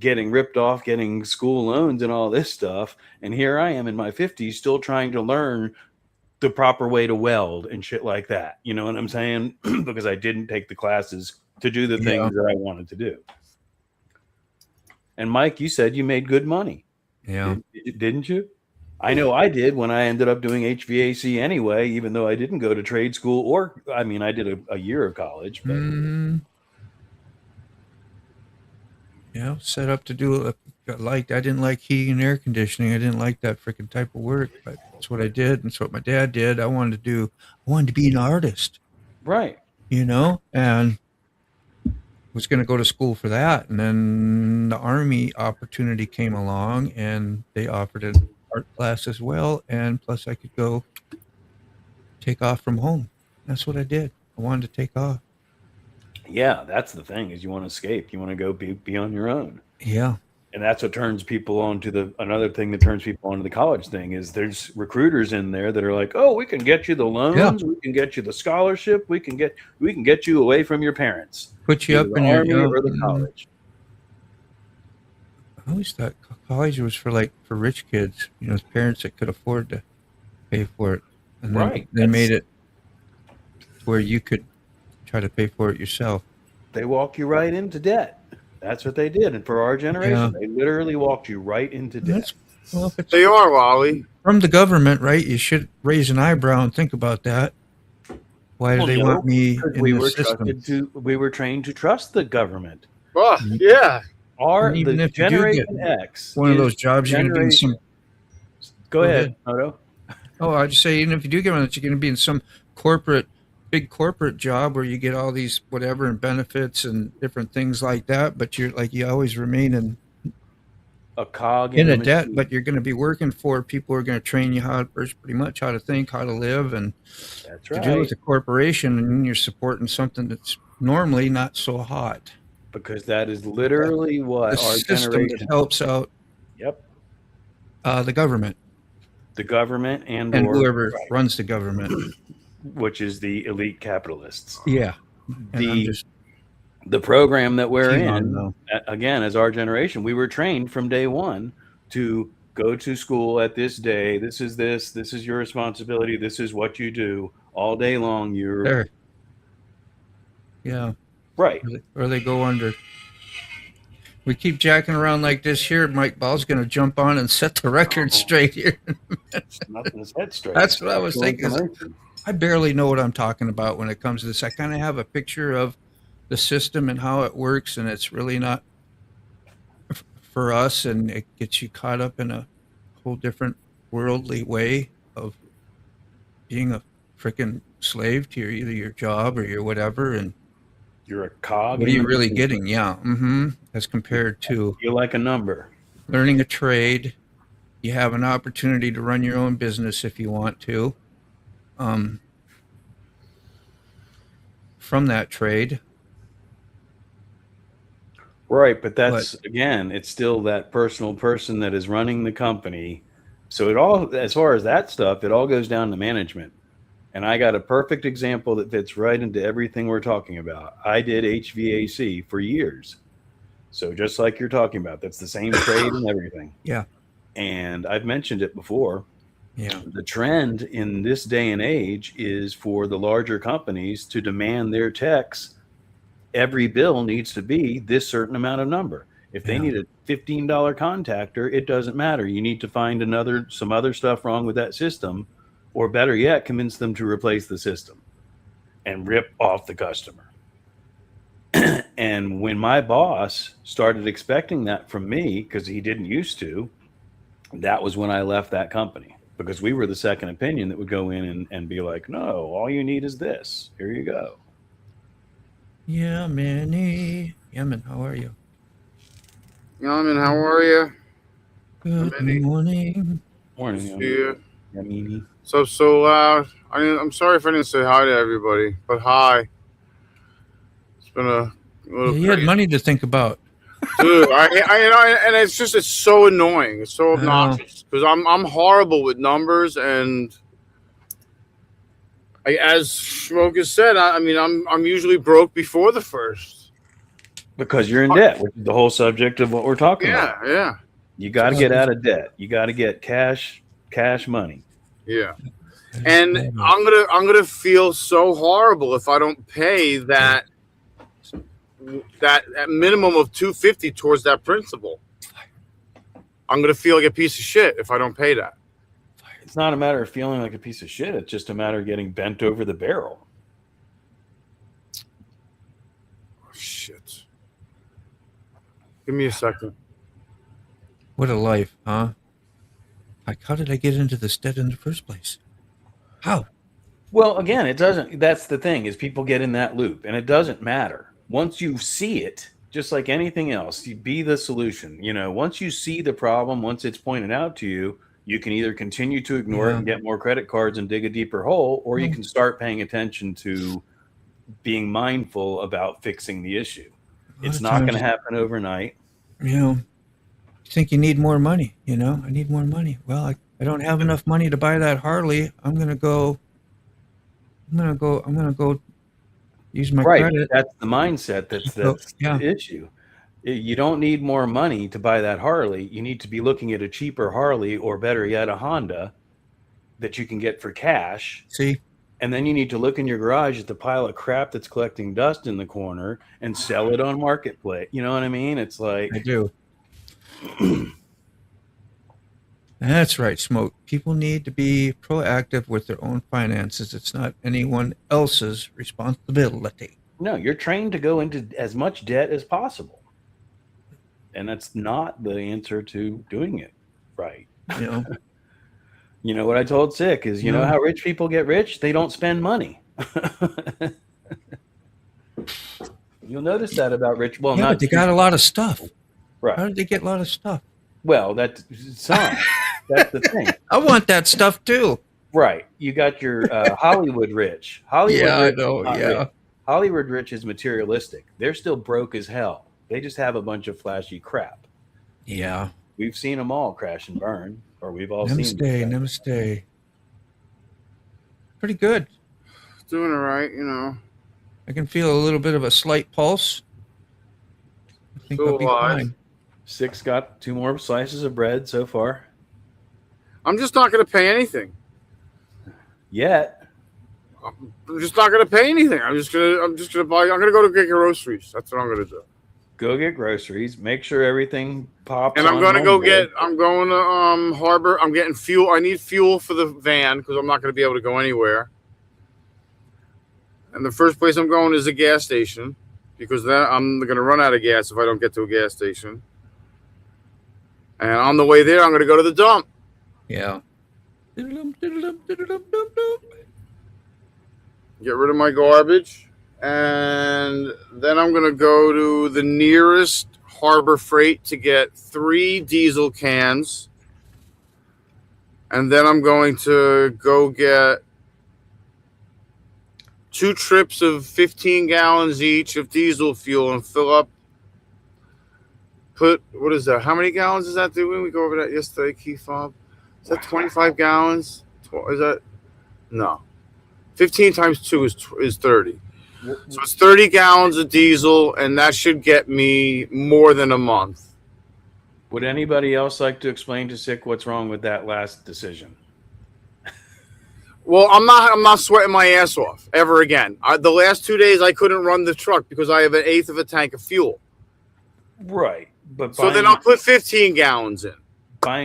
getting ripped off, getting school loans and all this stuff. And here I am in my 50s still trying to learn the proper way to weld and shit like that. You know what I'm saying? Because I didn't take the classes to do the things that I wanted to do. And Mike, you said you made good money. Yeah. Didn't you? I know I did when I ended up doing HVAC anyway, even though I didn't go to trade school I did a year of college. But. Set up to do I didn't like heating and air conditioning. I didn't like that freaking type of work, but that's what I did. And that's what my dad did. I wanted to be an artist. Right. And was going to go to school for that. And then the Army opportunity came along and they offered an art class as well. And plus I could go take off from home. That's what I did. I wanted to take off. Yeah, that's the thing is you want to escape. You want to go be on your own. Yeah. And that's what turns people on to another thing that turns people onto the college thing is there's recruiters in there that are like, oh, we can get you the loans. We can get you the scholarship. We can get you away from your parents. Put you up in your Army or the college. I always thought college was for rich kids, parents that could afford to pay for it. And then they made it where you could try to pay for it yourself. They walk you right into debt. That's what they did. And for our generation, they literally walked you right into debt. They are, Wally. From the government, right? You should raise an eyebrow and think about that. Why do they want me in the system? We were trained to trust the government. Oh, yeah. The Generation X. One of those jobs you're going to be in some... Go ahead, Moto. Oh, I just say, even if you do get one, you're going to be in some big corporate job where you get all these whatever and benefits and different things like that, but you always remain in a cog in a debt, but you're going to be working for people who are going to train you pretty much how to think, how to live, and to do with a corporation, and you're supporting something that's normally not so hot. Because that is literally what the our system generation helps out. Yep. The government. The government and whoever runs the government. Which is the elite capitalists. Yeah. The program that we're in, again, as our generation, we were trained from day one to go to school at this day. This is your responsibility. This is what you do all day long. You're there. Yeah. Right. Or they go under. We keep jacking around like this here. Mike Ball's going to jump on and set the record straight here. Nothing set straight. That's what I was thinking. I barely know what I'm talking about when it comes to this. I kind of have a picture of the system and how it works, and it's really not for us, and it gets you caught up in a whole different worldly way of being a freaking slave to either your job or your whatever, and you're a cog. What are you really getting? Yeah. As compared to you're like a number. Learning a trade, you have an opportunity to run your own business if you want to. From that trade. Right, but again, it's still that personal person that is running the company. So it all, as far as that stuff, it all goes down to management. And I got a perfect example that fits right into everything we're talking about. I did HVAC for years. So just like you're talking about, that's the same trade and everything. Yeah. And I've mentioned it before. Yeah. The trend in this day and age is for the larger companies to demand their techs. Every bill needs to be this certain amount of number. If they need a $15 contactor, it doesn't matter. You need to find some other stuff wrong with that system, or better yet, convince them to replace the system and rip off the customer. And when my boss started expecting that from me, because he didn't used to, that was when I left that company, because we were the second opinion that would go in and be like, no, all you need is this. Here you go. Yeah, Manny. Yemen, how are you? Yemen, how are you? Good morning. Morning. Yeah. So loud. I'm sorry if I didn't say hi to everybody, but hi. It's been a little you had money to think about. Dude, and it's so annoying. It's so obnoxious because I'm horrible with numbers, and as Schmoke has said, I'm usually broke before the first. Because you're in debt, which is the whole subject of what we're talking about. Yeah. You got to get out of debt. You got to get cash money. Yeah. And I'm gonna feel so horrible if I don't pay that minimum of $250 towards that principal. I'm gonna feel like a piece of shit if I don't pay that. It's not a matter of feeling like a piece of shit. It's just a matter of getting bent over the barrel. Oh, shit. Give me a second. What a life, huh? Like, how did I get into this debt in the first place? How? Well, again, it doesn't. That's the thing, is people get in that loop, and it doesn't matter. Once you see it, just like anything else, you be the solution. Once you see the problem, once it's pointed out to you, you can either continue to ignore it and get more credit cards and dig a deeper hole, or you can start paying attention to being mindful about fixing the issue. It's not going to happen overnight. You think you need more money, I need more money. Well, I don't have enough money to buy that Harley. I'm going to go use my credit. That's the mindset. That's the issue. You don't need more money to buy that Harley. You need to be looking at a cheaper Harley, or better yet, a Honda that you can get for cash. See? And then you need to look in your garage at the pile of crap that's collecting dust in the corner and sell it on Marketplace. You know what I mean? It's like... I do. That's right, Smoke. People need to be proactive with their own finances. It's not anyone else's responsibility. No, you're trained to go into as much debt as possible. And that's not the answer to doing it right. You know what I told Sick is, you know how rich people get rich? They don't spend money. You'll notice that about rich. Well, but they got a lot of stuff. Right. How did they get a lot of stuff? Well, that's that's the thing. I want that stuff too. Right. You got your Hollywood rich. Hollywood rich, I know. Yeah. Rich. Hollywood rich is materialistic. They're still broke as hell. They just have a bunch of flashy crap. Yeah. We've seen them all crash and burn, or we've all seen them. Namaste. Pretty good. Doing all right, I can feel a little bit of a slight pulse. I think I'll be fine. Sick's got 2 more slices of bread so far. I'm just not going to pay anything. Yet. I'm just not going to pay anything. I'm just going to buy. I'm going to go to get groceries. That's what I'm going to do. Go get groceries. Make sure everything pops. And I'm going to go get. I'm going to Harbor. I'm getting fuel. I need fuel for the van because I'm not going to be able to go anywhere. And the first place I'm going is a gas station because then I'm going to run out of gas if I don't get to a gas station. And on the way there, I'm going to go to the dump. Yeah. Get rid of my garbage. And then I'm going to go to the nearest Harbor Freight to get 3 diesel cans. And then I'm going to go get 2 trips of 15 gallons each of diesel fuel and fill up. What is that? How many gallons is that? Did we go over that yesterday, Key Fob? Is that 25 gallons? Is that? No. 15 times 2 is 30. So it's 30 gallons of diesel, and that should get me more than a month. Would anybody else like to explain to Sick what's wrong with that last decision? Well, I'm not sweating my ass off ever again. The last 2 days I couldn't run the truck because I have an eighth of a tank of fuel. Right. But so then I'll put 15 gallons in,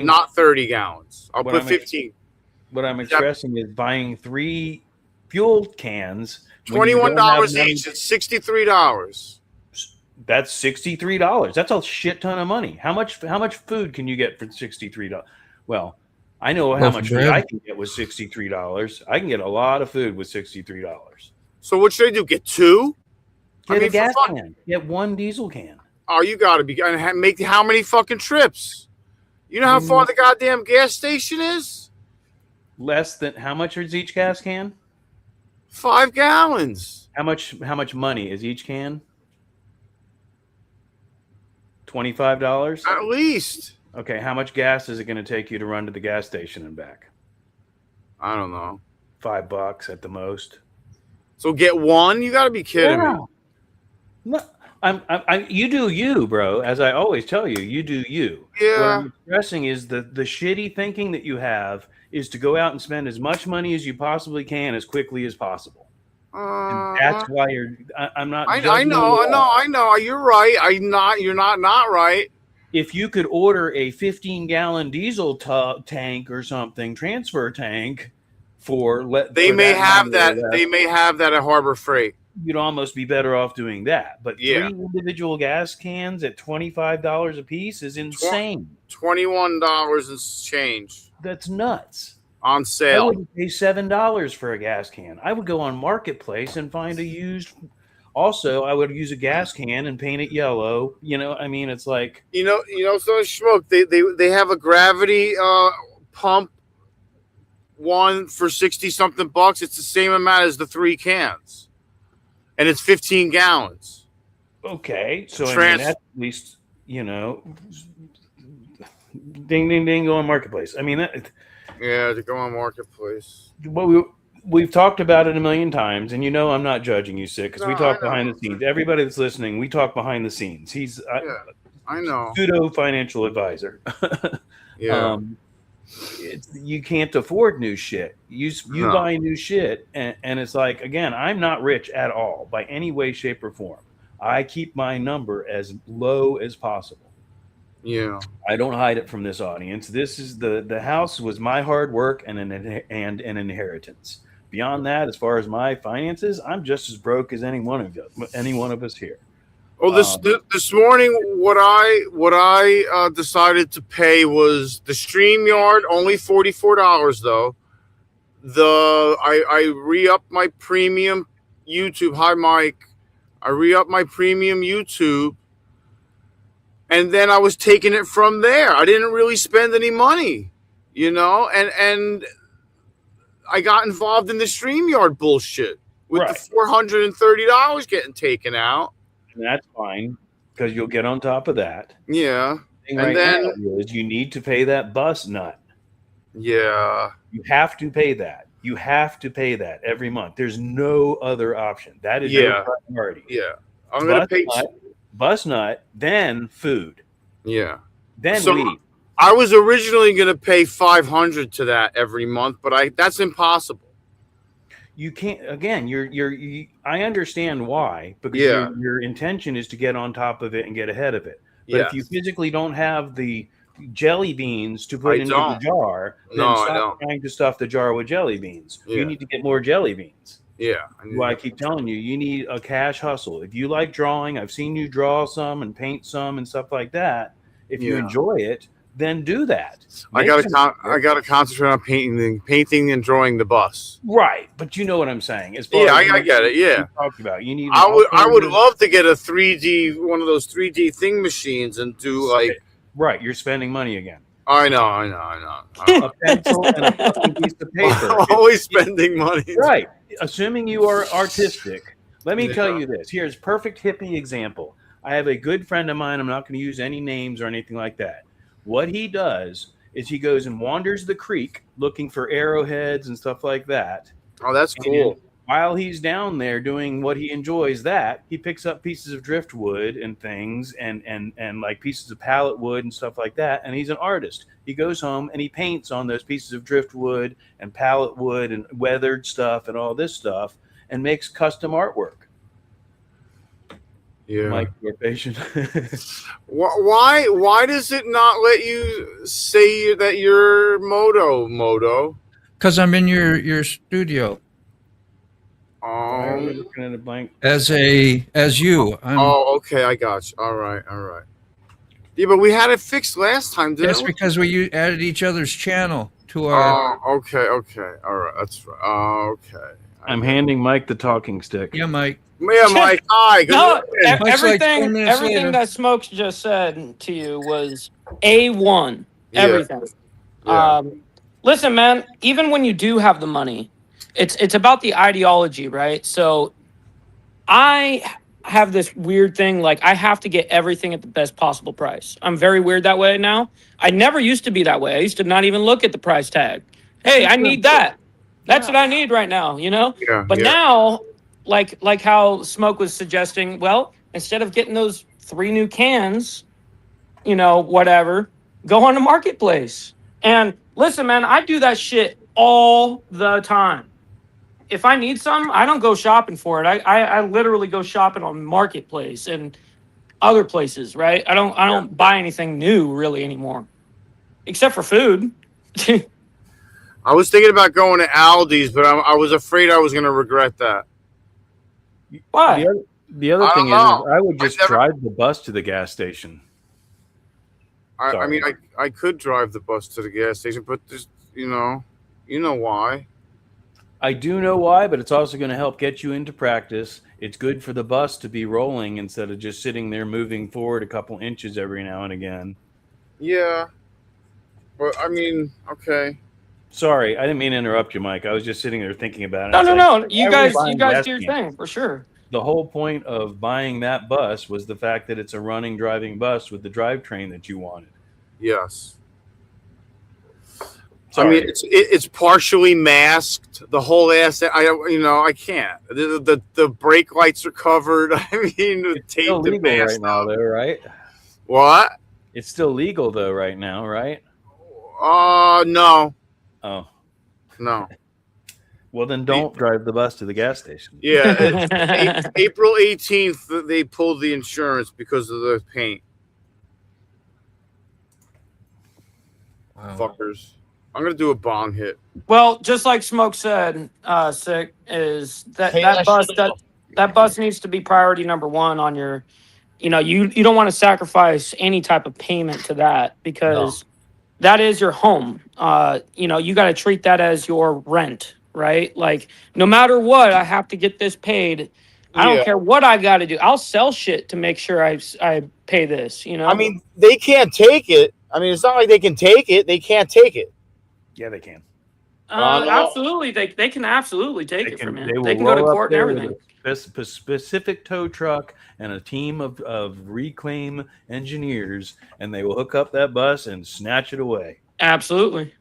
not 30 gallons. I'll put 15. What I'm expressing is buying 3 fuel cans. $21 each. It's $63. That's $63. That's a shit ton of money. How much food can you get for $63? Well, I know how much food I can get with $63. I can get a lot of food with $63. So what should I do? Get 2? Get a gas can. Get 1 diesel can. Oh, you got to be and make how many fucking trips? You know how far the goddamn gas station is? Less than how much is each gas can? 5 gallons. How much money is each can? $25? At least. Okay, how much gas is it going to take you to run to the gas station and back? I don't know. $5 at the most. So get 1? You got to be kidding me. No, you do you, bro. As I always tell you, you do you. Yeah. What I'm expressing is the shitty thinking that you have is to go out and spend as much money as you possibly can as quickly as possible. And that's why I'm not. I know. You're right. You're not right. If you could order a 15-gallon diesel tank or something, transfer tank they may have that at Harbor Freight. You'd almost be better off doing that. But 3 individual gas cans at $25 a piece is insane. $21 and change. That's nuts. On sale. I would pay $7 for a gas can. I would go on Marketplace and find a used. Also, I would use a gas can and paint it yellow. You know, I mean, it's like so smoke. They have a gravity pump one for $60-something bucks. It's the same amount as the 3 cans, and it's 15 gallons. Okay, so I mean, at least ding ding ding, go on Marketplace. I mean that. Yeah, to go on Marketplace. Well, we've talked about it a million times, and I'm not judging you, Sick, because we talk behind the scenes. Everybody that's listening, we talk behind the scenes. He's I know, pseudo financial advisor. Yeah. You can't afford new shit. You buy new shit, and it's like, again, I'm not rich at all by any way, shape, or form. I keep my number as low as possible. Yeah, I don't hide it from this audience. This is the house was my hard work and an inheritance. Beyond that, as far as my finances, I'm just as broke as any one of us here. Well, this morning, what I decided to pay was the StreamYard, only $44 though. I re-upped my premium YouTube. Hi, Mike. I re-upped my premium YouTube. And then I was taking it from there. I didn't really spend any money, and I got involved in the StreamYard bullshit with the $430 getting taken out. And that's fine because you'll get on top of that. Yeah. And then you need to pay that bus nut. Yeah. You have to pay that. You have to pay that every month. There's no other option. That is your priority. Yeah. I'm going to pay bus nut, then food. Yeah. Then weed. I was originally going to pay $500 to that every month, but that's impossible. You can't. Again, I understand why, because your intention is to get on top of it and get ahead of it. But if you physically don't have the jelly beans to put into the jar, then stop trying to stuff the jar with jelly beans. You need to get more jelly beans. Yeah. Well, I keep telling you, you need a cash hustle. If you like drawing, I've seen you draw some and paint some and stuff like that. If you enjoy it, then do that. I gotta concentrate on painting and drawing the bus. Right, but you know what I'm saying. I get it. Yeah, talked about. You need. I would love to get a 3D, one of those 3D thing machines, and do like. Right, you're spending money again. I know. A pencil and a fucking piece of paper. I'm always spending money. Right. Assuming you are artistic, let me tell you this. Here's a perfect hippie example. I have a good friend of mine. I'm not going to use any names or anything like that. What he does is he goes and wanders the creek looking for arrowheads and stuff like that. Oh, that's cool. And while he's down there doing what he enjoys, he picks up pieces of driftwood and things and like pieces of pallet wood and stuff like that. And he's an artist. He goes home and he paints on those pieces of driftwood and pallet wood and weathered stuff and all this stuff and makes custom artwork. Yeah. Mike, you're patient. Why does it not let you say that you're Moto? Because I'm in your studio. Looking at a blank. As you. Okay, I got you. All right. Yeah, but we had it fixed last time, didn't we? That's because we added each other's channel to our. Okay. All right, that's right. Okay. I'm handing Mike the talking stick. Yeah, Mike. Yeah, Mike. Hi. No, everything that Smokes just said to you was A1. Everything. Yeah. Listen, man. Even when you do have the money, it's about the ideology, right? So, I have this weird thing, like I have to get everything at the best possible price. I'm very weird that way now. I never used to be that way. I used to not even look at the price tag. Hey, I need that. That's what I need right now, you know? Yeah, but now, like how Smoke was suggesting, well, instead of getting those 3 new cans, you know, whatever, go on the marketplace. And listen, man, I do that shit all the time. If I need something, I don't go shopping for it. I literally go shopping on Marketplace and other places, right? I don't buy anything new really anymore, except for food. I was thinking about going to Aldi's, but I was afraid I was going to regret that. Why? The other thing is I would just drive the bus to the gas station. I mean, I could drive the bus to the gas station, but just, you know why. I do know why, but it's also going to help get you into practice. It's good for the bus to be rolling instead of just sitting there moving forward a couple inches every now and again. Yeah. But, I mean, okay. Sorry, I didn't mean to interrupt you, Mike. I was just sitting there thinking about it. No. You guys do your thing, for sure. The whole point of buying that bus was the fact that it's a running, driving bus with the drivetrain that you wanted. Yes. Sorry. I mean, it's partially masked. The whole ass. I can't. The brake lights are covered. I mean, the it's still legal right now, though, right? What? It's still legal though, right now, right? No. Oh, no. Well, then don't drive the bus to the gas station. Yeah, April 18th, they pulled the insurance because of the paint. Wow. Fuckers. I'm going to do a bong hit. Well, just like Smoke said, Sick, is that bus needs to be priority number 1 on your, you don't want to sacrifice any type of payment to that because that is your home. You got to treat that as your rent, right? Like, no matter what, I have to get this paid. I don't care what I got to do. I'll sell shit to make sure I pay this, I mean, they can't take it. I mean, it's not like they can take it. They can't take it. Yeah, they can. Absolutely. They can absolutely take it from you. They can go to court and everything. A specific tow truck and a team of reclaim engineers, and they will hook up that bus and snatch it away. Absolutely.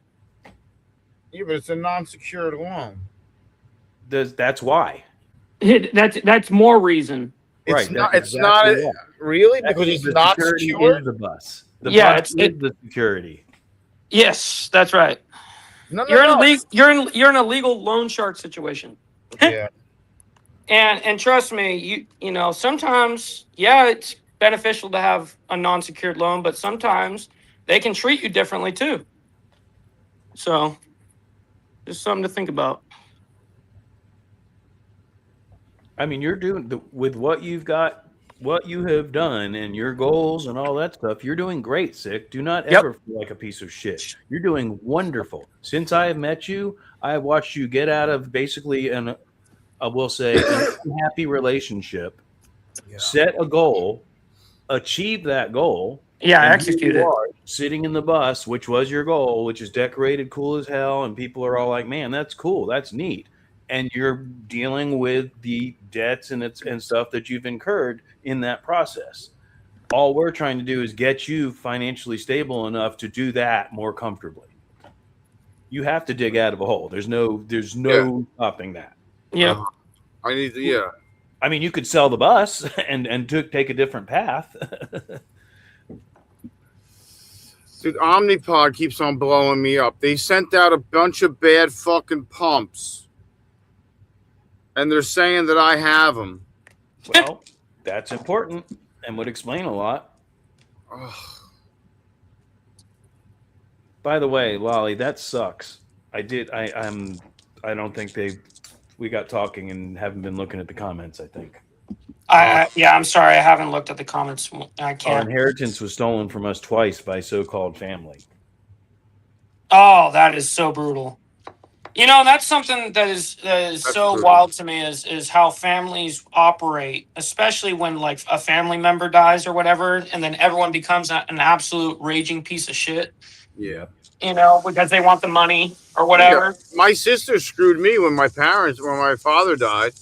Yeah, but it's a non-secured loan. That's why. That's more reason. It's not really because it's not secured. The bus. The Yeah, bus is the security. Yes, that's right. No, You're in a legal loan shark situation. Yeah. And trust me, you know, sometimes, yeah, it's beneficial to have a non-secured loan, but sometimes they can treat you differently too. So just something to think about. I mean, you're doing with what you've got, what you have done, and your goals and all that stuff. You're doing great, Sick. Do not ever feel like a piece of shit. You're doing wonderful. Since I have met you, I have watched you get out of basically an, I will say, an unhappy relationship, set a goal, achieve that goal. Yeah, and execute here you it. are, sitting in the bus, which was your goal, which is decorated cool as hell, and people are all like, "Man, that's cool. That's neat." And you're dealing with the debts and stuff that you've incurred in that process. All we're trying to do is get you financially stable enough to do that more comfortably. You have to dig out of a hole. There's no stopping that. Yeah. I need to. I mean, you could sell the bus and take a different path. Dude, Omnipod keeps on blowing me up. They sent out a bunch of bad fucking pumps. And they're saying that I have them. Well, that's important and would explain a lot. Ugh. By the way, Lolly, that sucks. I don't think we got talking and haven't been looking at the comments, I think. I'm sorry. I haven't looked at the comments. I Our can't. inheritance was stolen from us twice by so-called family. Oh, that is so brutal. You know, that's something that is so brutal. wild to me is how families operate, especially when like a family member dies or whatever, and then everyone becomes an absolute raging piece of shit. Yeah. You know, because they want the money or whatever. Yeah. My sister screwed me when my father died.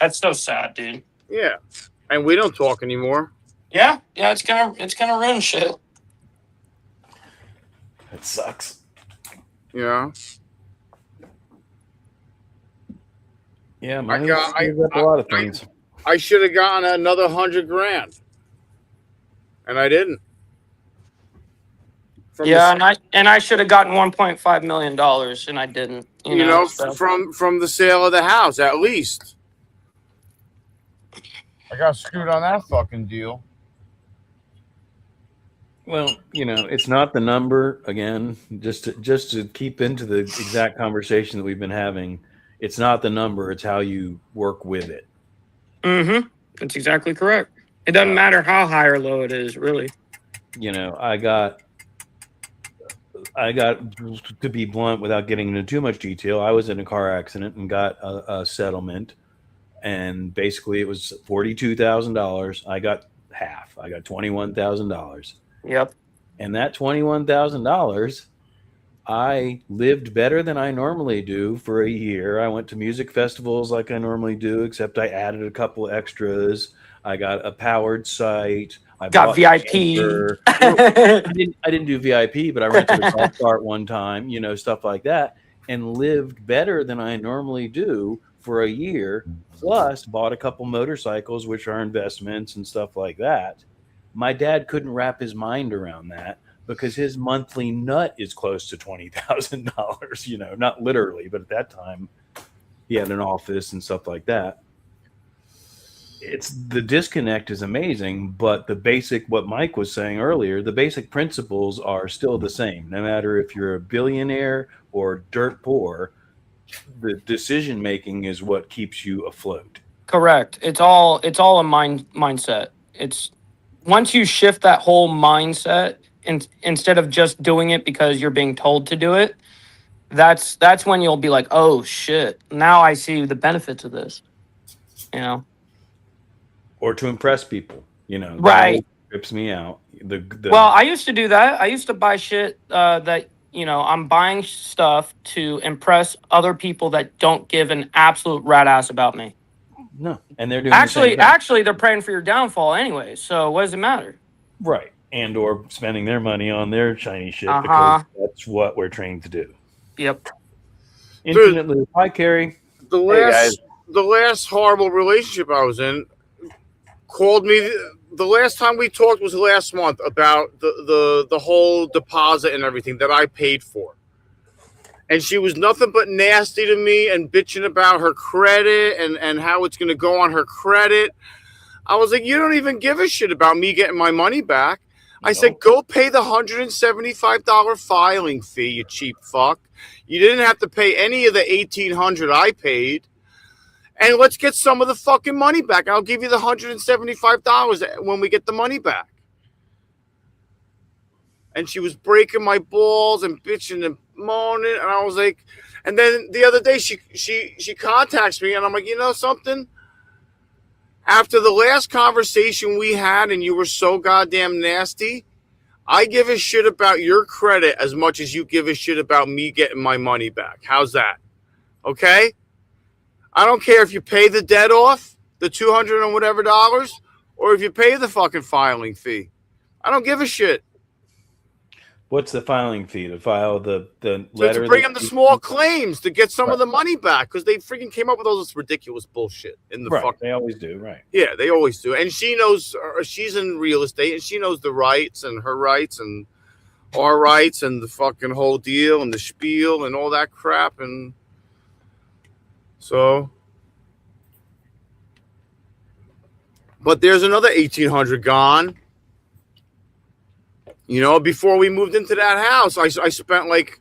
That's so sad, dude. Yeah. And we don't talk anymore. Yeah, it's gonna ruin shit. It sucks. Yeah. Yeah, money screws up a lot of things. I should have gotten another $100,000. And I didn't. And I should have gotten $1.5 million and I didn't. You know, so. from the sale of the house, at least. I got screwed on that fucking deal. Well, you know, it's not the number. Again, just to keep into the exact conversation that we've been having, it's not the number; it's how you work with it. Mm-hmm. That's exactly correct. It doesn't matter how high or low it is, really. You know, I got to be blunt without getting into too much detail. I was in a car accident and got a settlement, and basically it was $42,000. I got half. I got $21,000. Yep. And that $21,000, I lived better than I normally do for a year. I went to music festivals like I normally do, except I added a couple extras. I got a powered site. I got VIP. I didn't do VIP, but I rented a golf cart one time, you know, stuff like that, and lived better than I normally do for a year. Plus, bought a couple motorcycles, which are investments and stuff like that. My dad couldn't wrap his mind around that because his monthly nut is close to $20,000. You know, not literally, but at that time, he had an office and stuff like that. It's the disconnect is amazing, but the basic, what Mike was saying earlier, the basic principles are still the same. No matter if you're a billionaire or dirt poor, the decision making is what keeps you afloat. Correct. It's all a mindset. It's once you shift that whole mindset, and instead of just doing it because you're being told to do it, that's when you'll be like, oh shit, now I see the benefits of this. You know. Or to impress people, you know, right? Trips me out. Well, I used to do that. I used to buy shit that, you know, I'm buying stuff to impress other people that don't give an absolute rat ass about me. No, and they're doing actually they're praying for your downfall anyway. So what does it matter? Right, and or spending their money on their shiny shit because that's what we're trained to do. Yep. Infinitely. Hi, Carrie. The last horrible relationship I was in called me the last time we talked was last month about the whole deposit and everything that I paid for. And she was nothing but nasty to me and bitching about her credit and how it's going to go on her credit. I was like, you don't even give a shit about me getting my money back. I said, go pay the $175 filing fee, you cheap fuck. You didn't have to pay any of the $1,800 I paid. And let's get some of the fucking money back. I'll give you the $175 when we get the money back. And she was breaking my balls and bitching and moaning. And I was like, and then the other day she contacts me and I'm like, you know something? After the last conversation we had and you were so goddamn nasty, I give a shit about your credit as much as you give a shit about me getting my money back. How's that? Okay? I don't care if you pay the debt off, the $200 and whatever dollars, or if you pay the fucking filing fee. I don't give a shit. What's the filing fee to file the letter? To bring them the small claims to get some of the money back because they freaking came up with all this ridiculous bullshit in the fucking. They always do, right? Yeah, they always do. And she knows she's in real estate and she knows the rights and her rights and our rights and the fucking whole deal and the spiel and all that crap and. So, but there's another 1,800 gone. You know, before we moved into that house, I spent like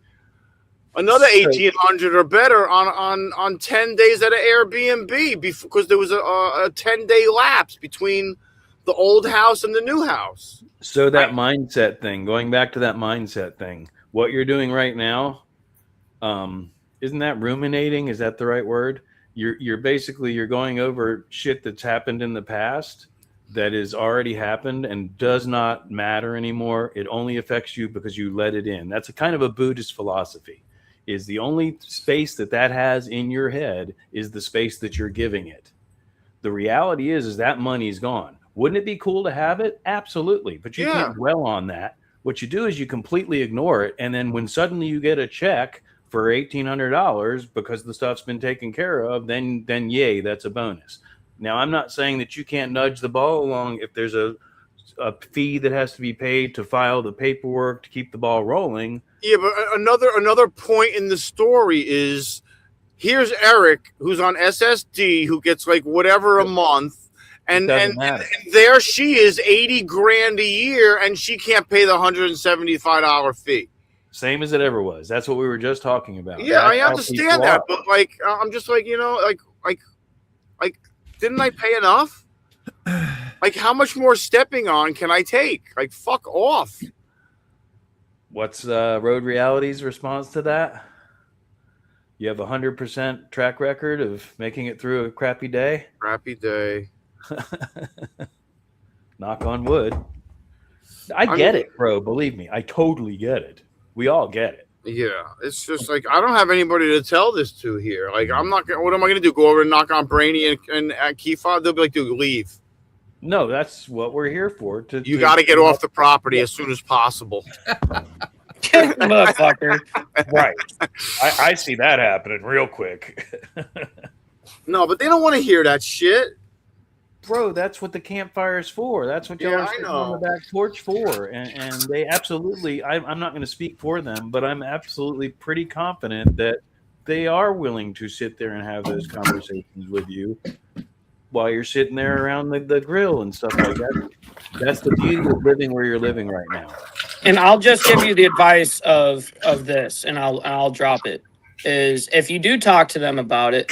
another 1,800 or better on 10 days at an Airbnb because there was a 10-day lapse between the old house and the new house. So that mindset thing, going back to that mindset thing, what you're doing right now, isn't that ruminating? Is that the right word? You're basically, you're going over shit that's happened in the past that has already happened and does not matter anymore. It only affects you because you let it in. That's a kind of a Buddhist philosophy. Is the only space that has in your head is the space that you're giving it. The reality is that money's gone. Wouldn't it be cool to have it? Absolutely. But you can't dwell on that. What you do is you completely ignore it. And then when suddenly you get a check for $1,800 because the stuff's been taken care of, then yay, that's a bonus. Now, I'm not saying that you can't nudge the ball along if there's a fee that has to be paid to file the paperwork to keep the ball rolling. Yeah, but another point in the story is here's Eric, who's on SSD, who gets like whatever a month. And there she is, 80 grand a year, and she can't pay the $175 fee. Same as it ever was. That's what we were just talking about. Yeah, I understand that, but like, I'm just like, you know, like, didn't I pay enough? Like, how much more stepping on can I take? Like, fuck off. What's Road Reality's response to that? You have 100% track record of making it through a crappy day? Crappy day. Knock on wood. I get it, bro. Believe me, I totally get it. We all get it. Yeah, it's just like I don't have anybody to tell this to here. Like, I'm not gonna. What am I gonna do? Go over and knock on Brainy and Cawffee? They'll be like, "Dude, leave." No, that's what we're here for. You got to get off the property as soon as possible. Motherfucker. Right. I see that happening real quick. No, but they don't want to hear that shit. Bro, that's what the campfire is for. That's what y'all are sitting on the back porch for. And they absolutely, I'm not going to speak for them, but I'm absolutely pretty confident that they are willing to sit there and have those conversations with you while you're sitting there around the grill and stuff like that. That's the beauty of living where you're living right now. And I'll just give you the advice of this, and I'll drop it, is if you do talk to them about it,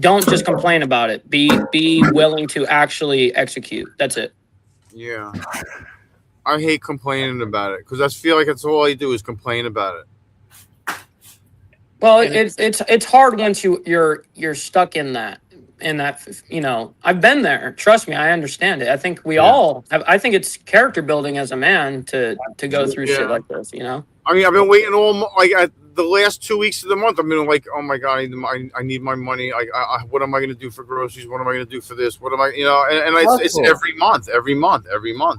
don't just complain about it. Be willing to actually execute. That's it. Yeah. I hate complaining about it because I feel like that's all I do is complain about it. Well, it's hard once you're stuck in that, you know, I've been there. Trust me, I understand it. I think we all have, I think it's character building as a man to go through shit like this, you know? I mean, I've been waiting the last 2 weeks of the month. I've been like, oh my God, I need my money. What am I going to do for groceries? What am I going to do for this? What am I, you know, and it's every month.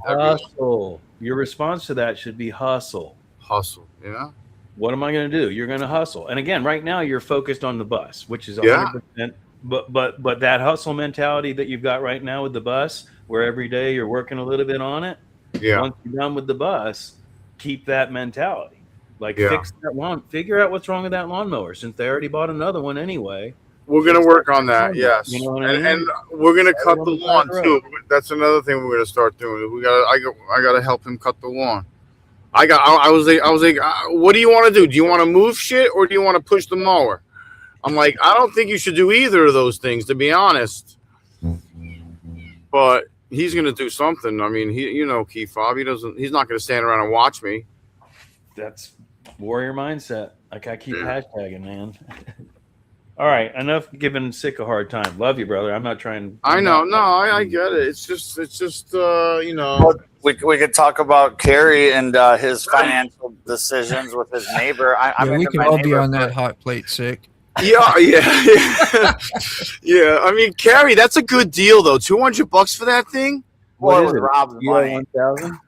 Hustle. Your response to that should be hustle. Hustle, yeah. What am I going to do? You're going to hustle. And again, right now you're focused on the bus, which is 100% but that hustle mentality that you've got right now with the bus, where every day you're working a little bit on it. Yeah. Once you're done with the bus, keep that mentality. Like Yeah. fix that lawn. Figure out what's wrong with that lawnmower, since they already bought another one anyway. We're gonna work on that. lawnmower, Yes. you know what I mean? And we're gonna cut the on the lawn side of the too. road. That's another thing we're gonna start doing. I gotta help him cut the lawn. I was like, what do you want to do? Do you want to move shit or do you want to push the mower? I'm like, I don't think you should do either of those things, to be honest. But he's gonna do something. I mean, Key Fob, he's not gonna stand around and watch me. That's warrior mindset. Like I keep hashtagging, man. All right, enough giving Sick a hard time. Love you, brother. I'm not trying. I know, no, I get it. It's just We could talk about Kerry and his financial decisions with his neighbor. We can all be on that hot plate, Sick. Yeah. Yeah. I mean, Carrie, that's a good deal though. $200 for that thing. Well, it was Rob's money. 1,000.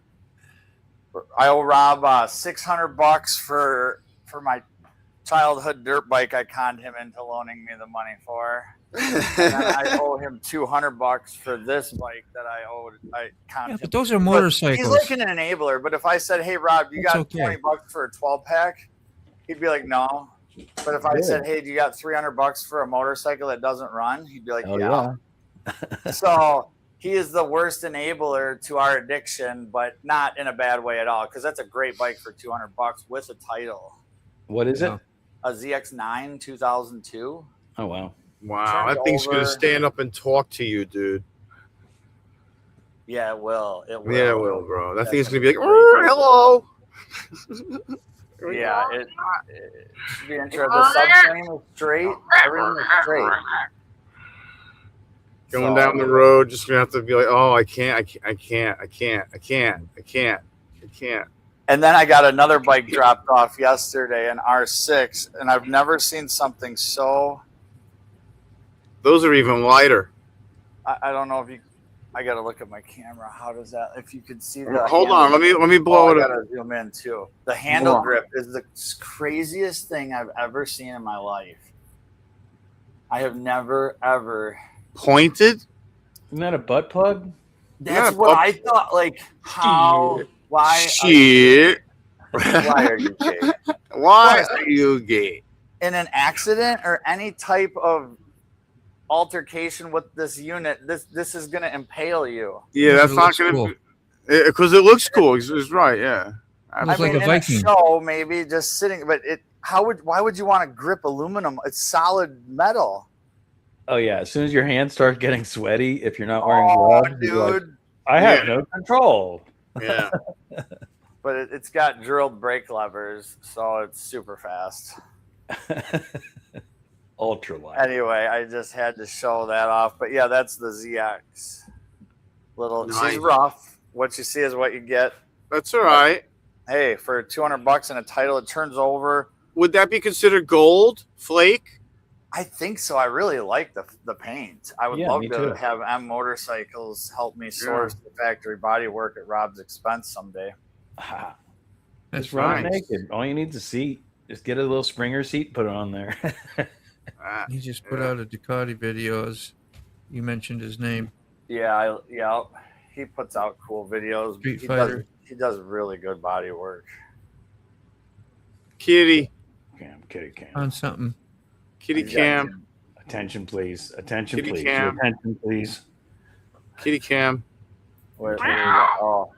I owe Rob $600 for my childhood dirt bike. I conned him into loaning me the money for. And then I owe him $200 for this bike that I owed. I conned him. But those are motorcycles. He's like an enabler. But if I said, "Hey, Rob, you got $20 for a 12-pack," he'd be like, "No." But if I said, "Hey, do you got $300 for a motorcycle that doesn't run?" He'd be like, "Yeah." So he is the worst enabler to our addiction, but not in a bad way at all. Because that's a great bike for $200 with a title. What is it? A ZX9 2002. Oh wow! Wow, that thing's gonna stand up and talk to you, dude. Yeah, it will. It will. Yeah, it will, bro. That thing's gonna be like, "Oh, hello." Yeah, it should be interesting. The subframe is straight. Everything is straight. Going down the road, just gonna have to be like, "Oh, I can't." And then I got another bike dropped off yesterday, an R6, and I've never seen something so. Those are even lighter. I don't know if you. I gotta look at my camera. How does that? If you could see the. Hold on, let me blow it I up. gotta zoom in too. The handle grip is the craziest thing I've ever seen in my life. I have never ever pointed. Isn't that a butt plug? That's what I thought. Like how? Why? Shit. Why are you gay? Why are you gay? In an accident or any type of altercation with this unit, this is gonna impale you. Yeah, that's not gonna because it looks cool. It's right, yeah. I mean, like a Viking. In a show, maybe just sitting, but why would you want to grip aluminum? It's solid metal. Oh yeah, as soon as your hands start getting sweaty, if you're not wearing gloves, dude, like, I have no control. Yeah. But it's got drilled brake levers, so it's super fast. Ultra light. Anyway, I just had to show that off. But yeah, that's the ZX. She's rough. What you see is what you get. That's all right. Hey, for $200 and a title, it turns over. Would that be considered gold flake? I think so. I really like the paint. I would love to have M Motorcycles help me source the factory body work at Rob's expense someday. That's right. Naked. All you need is a seat. Just get a little Springer seat, put it on there. He just put out a Ducati video, as you mentioned his name. Yeah, he puts out cool videos. Street Fighter. He does really good body work. Kitty cam. On something. Kitty cam. Attention, please. Attention, Kitty please. Cam. Attention, please. Kitty cam. Where oh,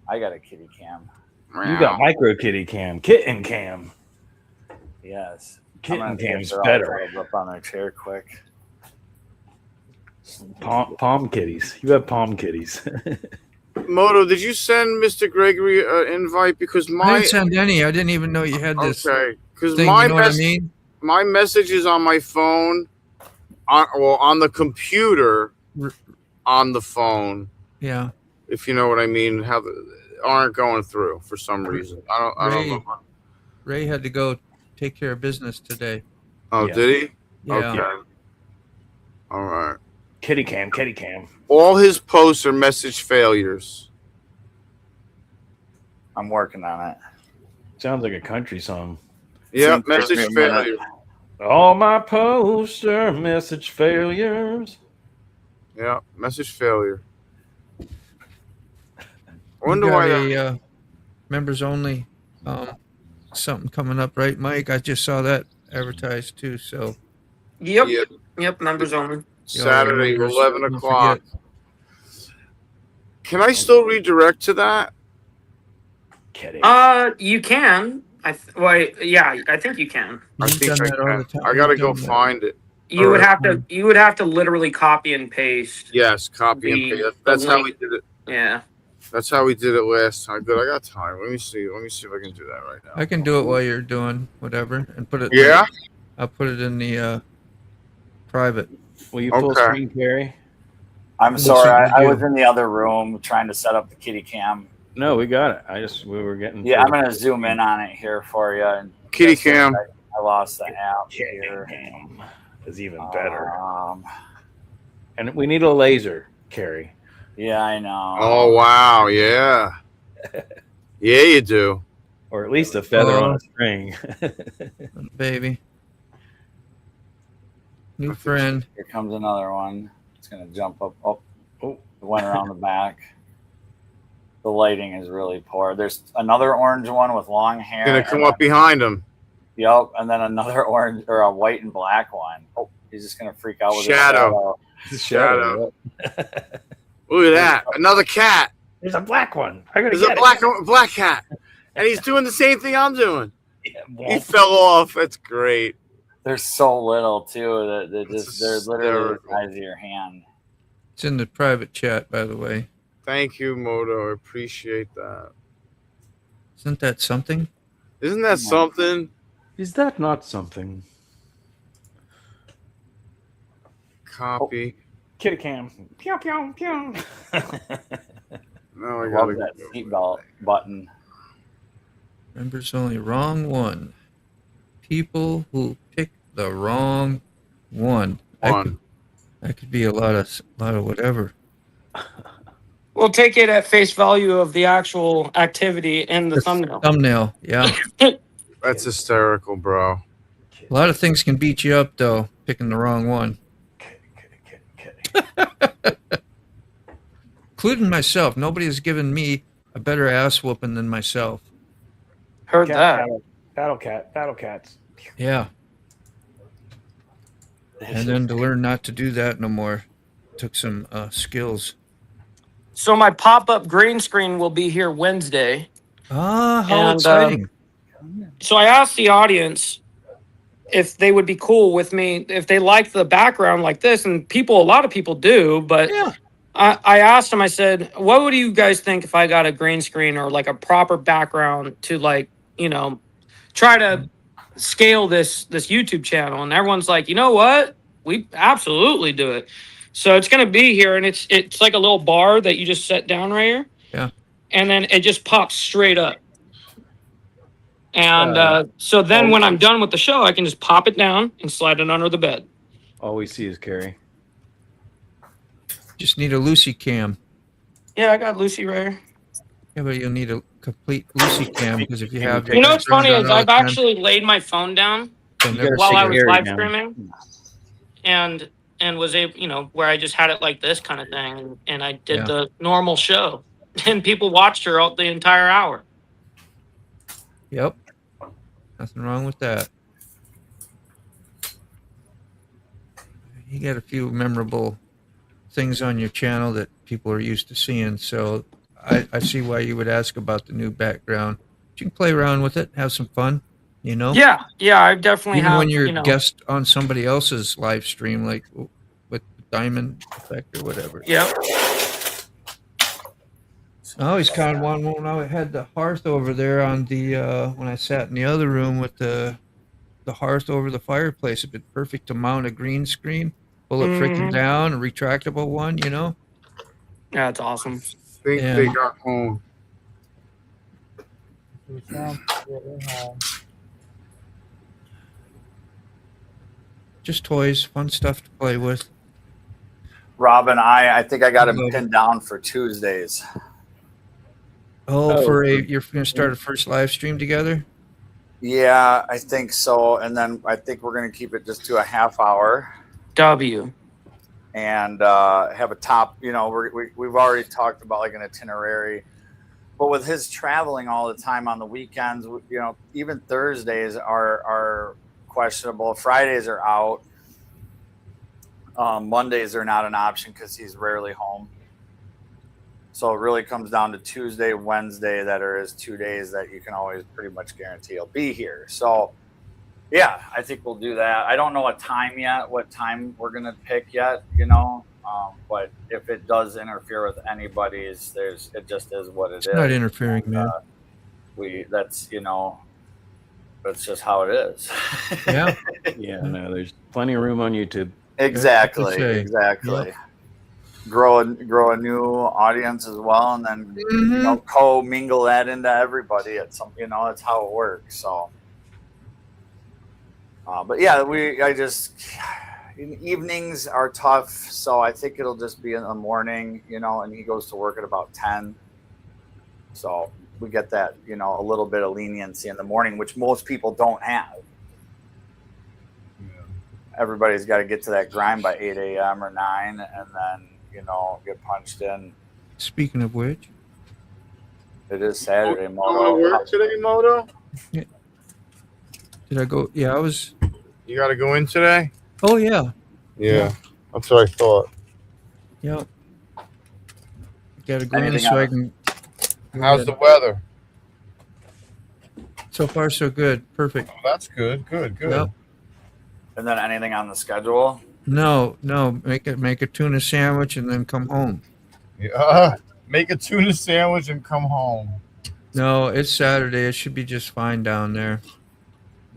I got a kitty cam. You got micro kitty cam. Kitten cam. Yes. Kitten cam's better. Up on their chair quick. Palm kitties. You have palm kitties. Moto, did you send Mr. Gregory an invite? Because I didn't send any. I didn't even know you had this. Okay, because thing, you know what I mean? My message is on my phone, on the computer, on the phone. Yeah. If you know what I mean, aren't going through for some reason. I don't know. Ray had to go take care of business today. Oh, did he? Yeah. Okay. All right. Kitty cam. All his posts are message failures. I'm working on it. Sounds like a country song. Yeah, message failure. All my poster message failures. Yeah, message failure. I We wonder got why a members only something coming up, right, Mike? I just saw that advertised too. So Yep. Yeah. Yep. Members only. Saturday, members, 11 don't o'clock. forget. Can I still redirect to that? Kidding. You can. Yeah, I think you can. I You've think done I that all the can. time. I gotta You've go done that. find it. You would Alright, have to. You would have to literally copy and paste. Yes, copy and paste. That's how we did it. Yeah. That's how we did it last time. Good, I got time. Let me see. Let me see if I can do that right now. I can do it while you're doing whatever and put it. Yeah. I'll put it in the private. Will you full Okay. screen, Carrie? I'm Well, sorry. something to I do. was in the other room trying to set up the kitty cam. No, we got it. We were getting. Yeah, I'm gonna zoom in on it here for you. And Kitty cam. I lost the app here. Is even better. Um, And we need a laser, Carrie. yeah, I know. Oh wow, yeah. Yeah, you do. Or at least a feather on a string. Baby. New friend. Here comes another one. It's gonna jump up. Oh, Oh. it went around the back. The lighting is really poor. There's another orange one with long hair. Gonna come up behind him. Yep, and then another orange or a white and black one. Oh, he's just gonna freak out with Shadow. his Shadow. Look at that. Another cat. There's a black one. I gotta There's a get black cat. And he's doing the same thing I'm doing. it. He fell off. That's great. They're so little too that That's they're literally the hysterical. size of your hand. It's in the private chat, by the way. Thank you, Moto. I appreciate that. Isn't that something? Isn't that something? Is that not something? Copy. Kitty cam. Pew, pew, pew. Now I Love gotta that go. seatbelt button. Members only. Wrong one. People who pick the wrong one. That could be a lot of whatever. We'll take it at face value of the actual activity in the thumbnail. Thumbnail, yeah. That's hysterical, bro. A lot of things can beat you up though, picking the wrong one. Including myself. Nobody has given me a better ass whooping than myself. Heard that. Battle cats. Yeah. And then to learn not to do that no more took some skills. So my pop-up green screen will be here Wednesday. Ah, how And, exciting. So I asked the audience if they would be cool with me, if they like the background like this, and a lot of people do, but Yeah. I asked them, I said, what would you guys think if I got a green screen or like a proper background to like, try to scale this YouTube channel? And everyone's like, you know what? We absolutely do it. So it's going to be here, and it's like a little bar that you just set down right here. Yeah. And then it just pops straight up. And so then when I'm done with the show, I can just pop it down and slide it under the bed. All we see is Carrie. Just need a Lucy cam. Yeah, I got Lucy right here. Yeah, but you'll need a complete Lucy cam because if you have You know what's funny background is on all I've the time, actually laid my phone down they'll You never gotta while see I it. was Harry live down. streaming, and was able, where I just had it like this kind of thing, and I did Yeah. the normal show, and people watched her all the entire hour. Yep. Nothing wrong with that. You got a few memorable things on your channel that people are used to seeing, so I see why you would ask about the new background. But you can play around with it, have some fun, Yeah, I definitely Even have. when you're a guest on somebody else's live stream, like with the diamond effect or whatever. Yep. I always kind of one when I had the hearth over there on the when I sat in the other room with the hearth over the fireplace. It'd been perfect to mount a green screen, pull it freaking down, a retractable one, Yeah, it's awesome. Think Yeah. they got home. Just toys, fun stuff to play with. Rob and I think I got him Love it. pinned down for Tuesdays. Oh, you're going to start a first live stream together? Yeah, I think so. And then I think we're going to keep it just to a half hour. W. And have a top, we've already talked about like an itinerary. But with his traveling all the time on the weekends, even Thursdays are questionable. Fridays are out. Mondays are not an option because he's rarely home. So it really comes down to Tuesday, Wednesday, that are his 2 days that you can always pretty much guarantee he'll be here. So, yeah, I think we'll do that. I don't know what time we're going to pick yet, but if it does interfere with anybody's, it just is what it is. It's not interfering, man. That's just how it is. Yeah. Yeah, no, there's plenty of room on YouTube. Exactly. Yep. Grow a new audience as well, and then co-mingle that into everybody at some. That's how it works. So, but yeah, evenings are tough. So I think it'll just be in the morning, and he goes to work at about 10. So we get that, a little bit of leniency in the morning, which most people don't have. Everybody's got to get to that grind by 8 a.m. or 9, and then, get punched in. Speaking of which, it is Saturday, Moto. You want to work today, Moto? Yeah. Did I go? Yeah, I was. You got to go in today? Oh, yeah. Yeah. That's what I thought. Yeah. Got to go in so I can. How's the weather? So far, so good. Perfect. Oh, that's good. Good. Yep. And then anything on the schedule? No. Make a tuna sandwich and then come home. Yeah. Make a tuna sandwich and come home. No, it's Saturday. It should be just fine down there.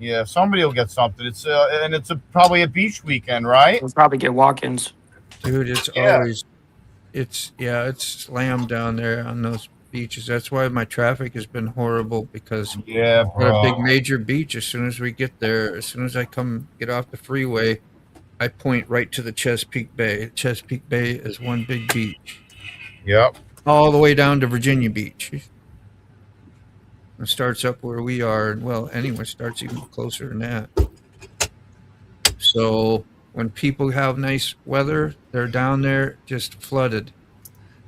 Yeah, somebody will get something. It's probably a beach weekend, right? We'll probably get walk-ins. Dude, it's always it's slammed down there on those beaches. That's why my traffic has been horrible, because we're a big major beach. As soon as we get there, as soon as I get off the freeway, I point right to the Chesapeake Bay. Chesapeake Bay is one big beach. Yep. All the way down to Virginia Beach. It starts up where we are, and starts even closer than that. So when people have nice weather, they're down there just flooded.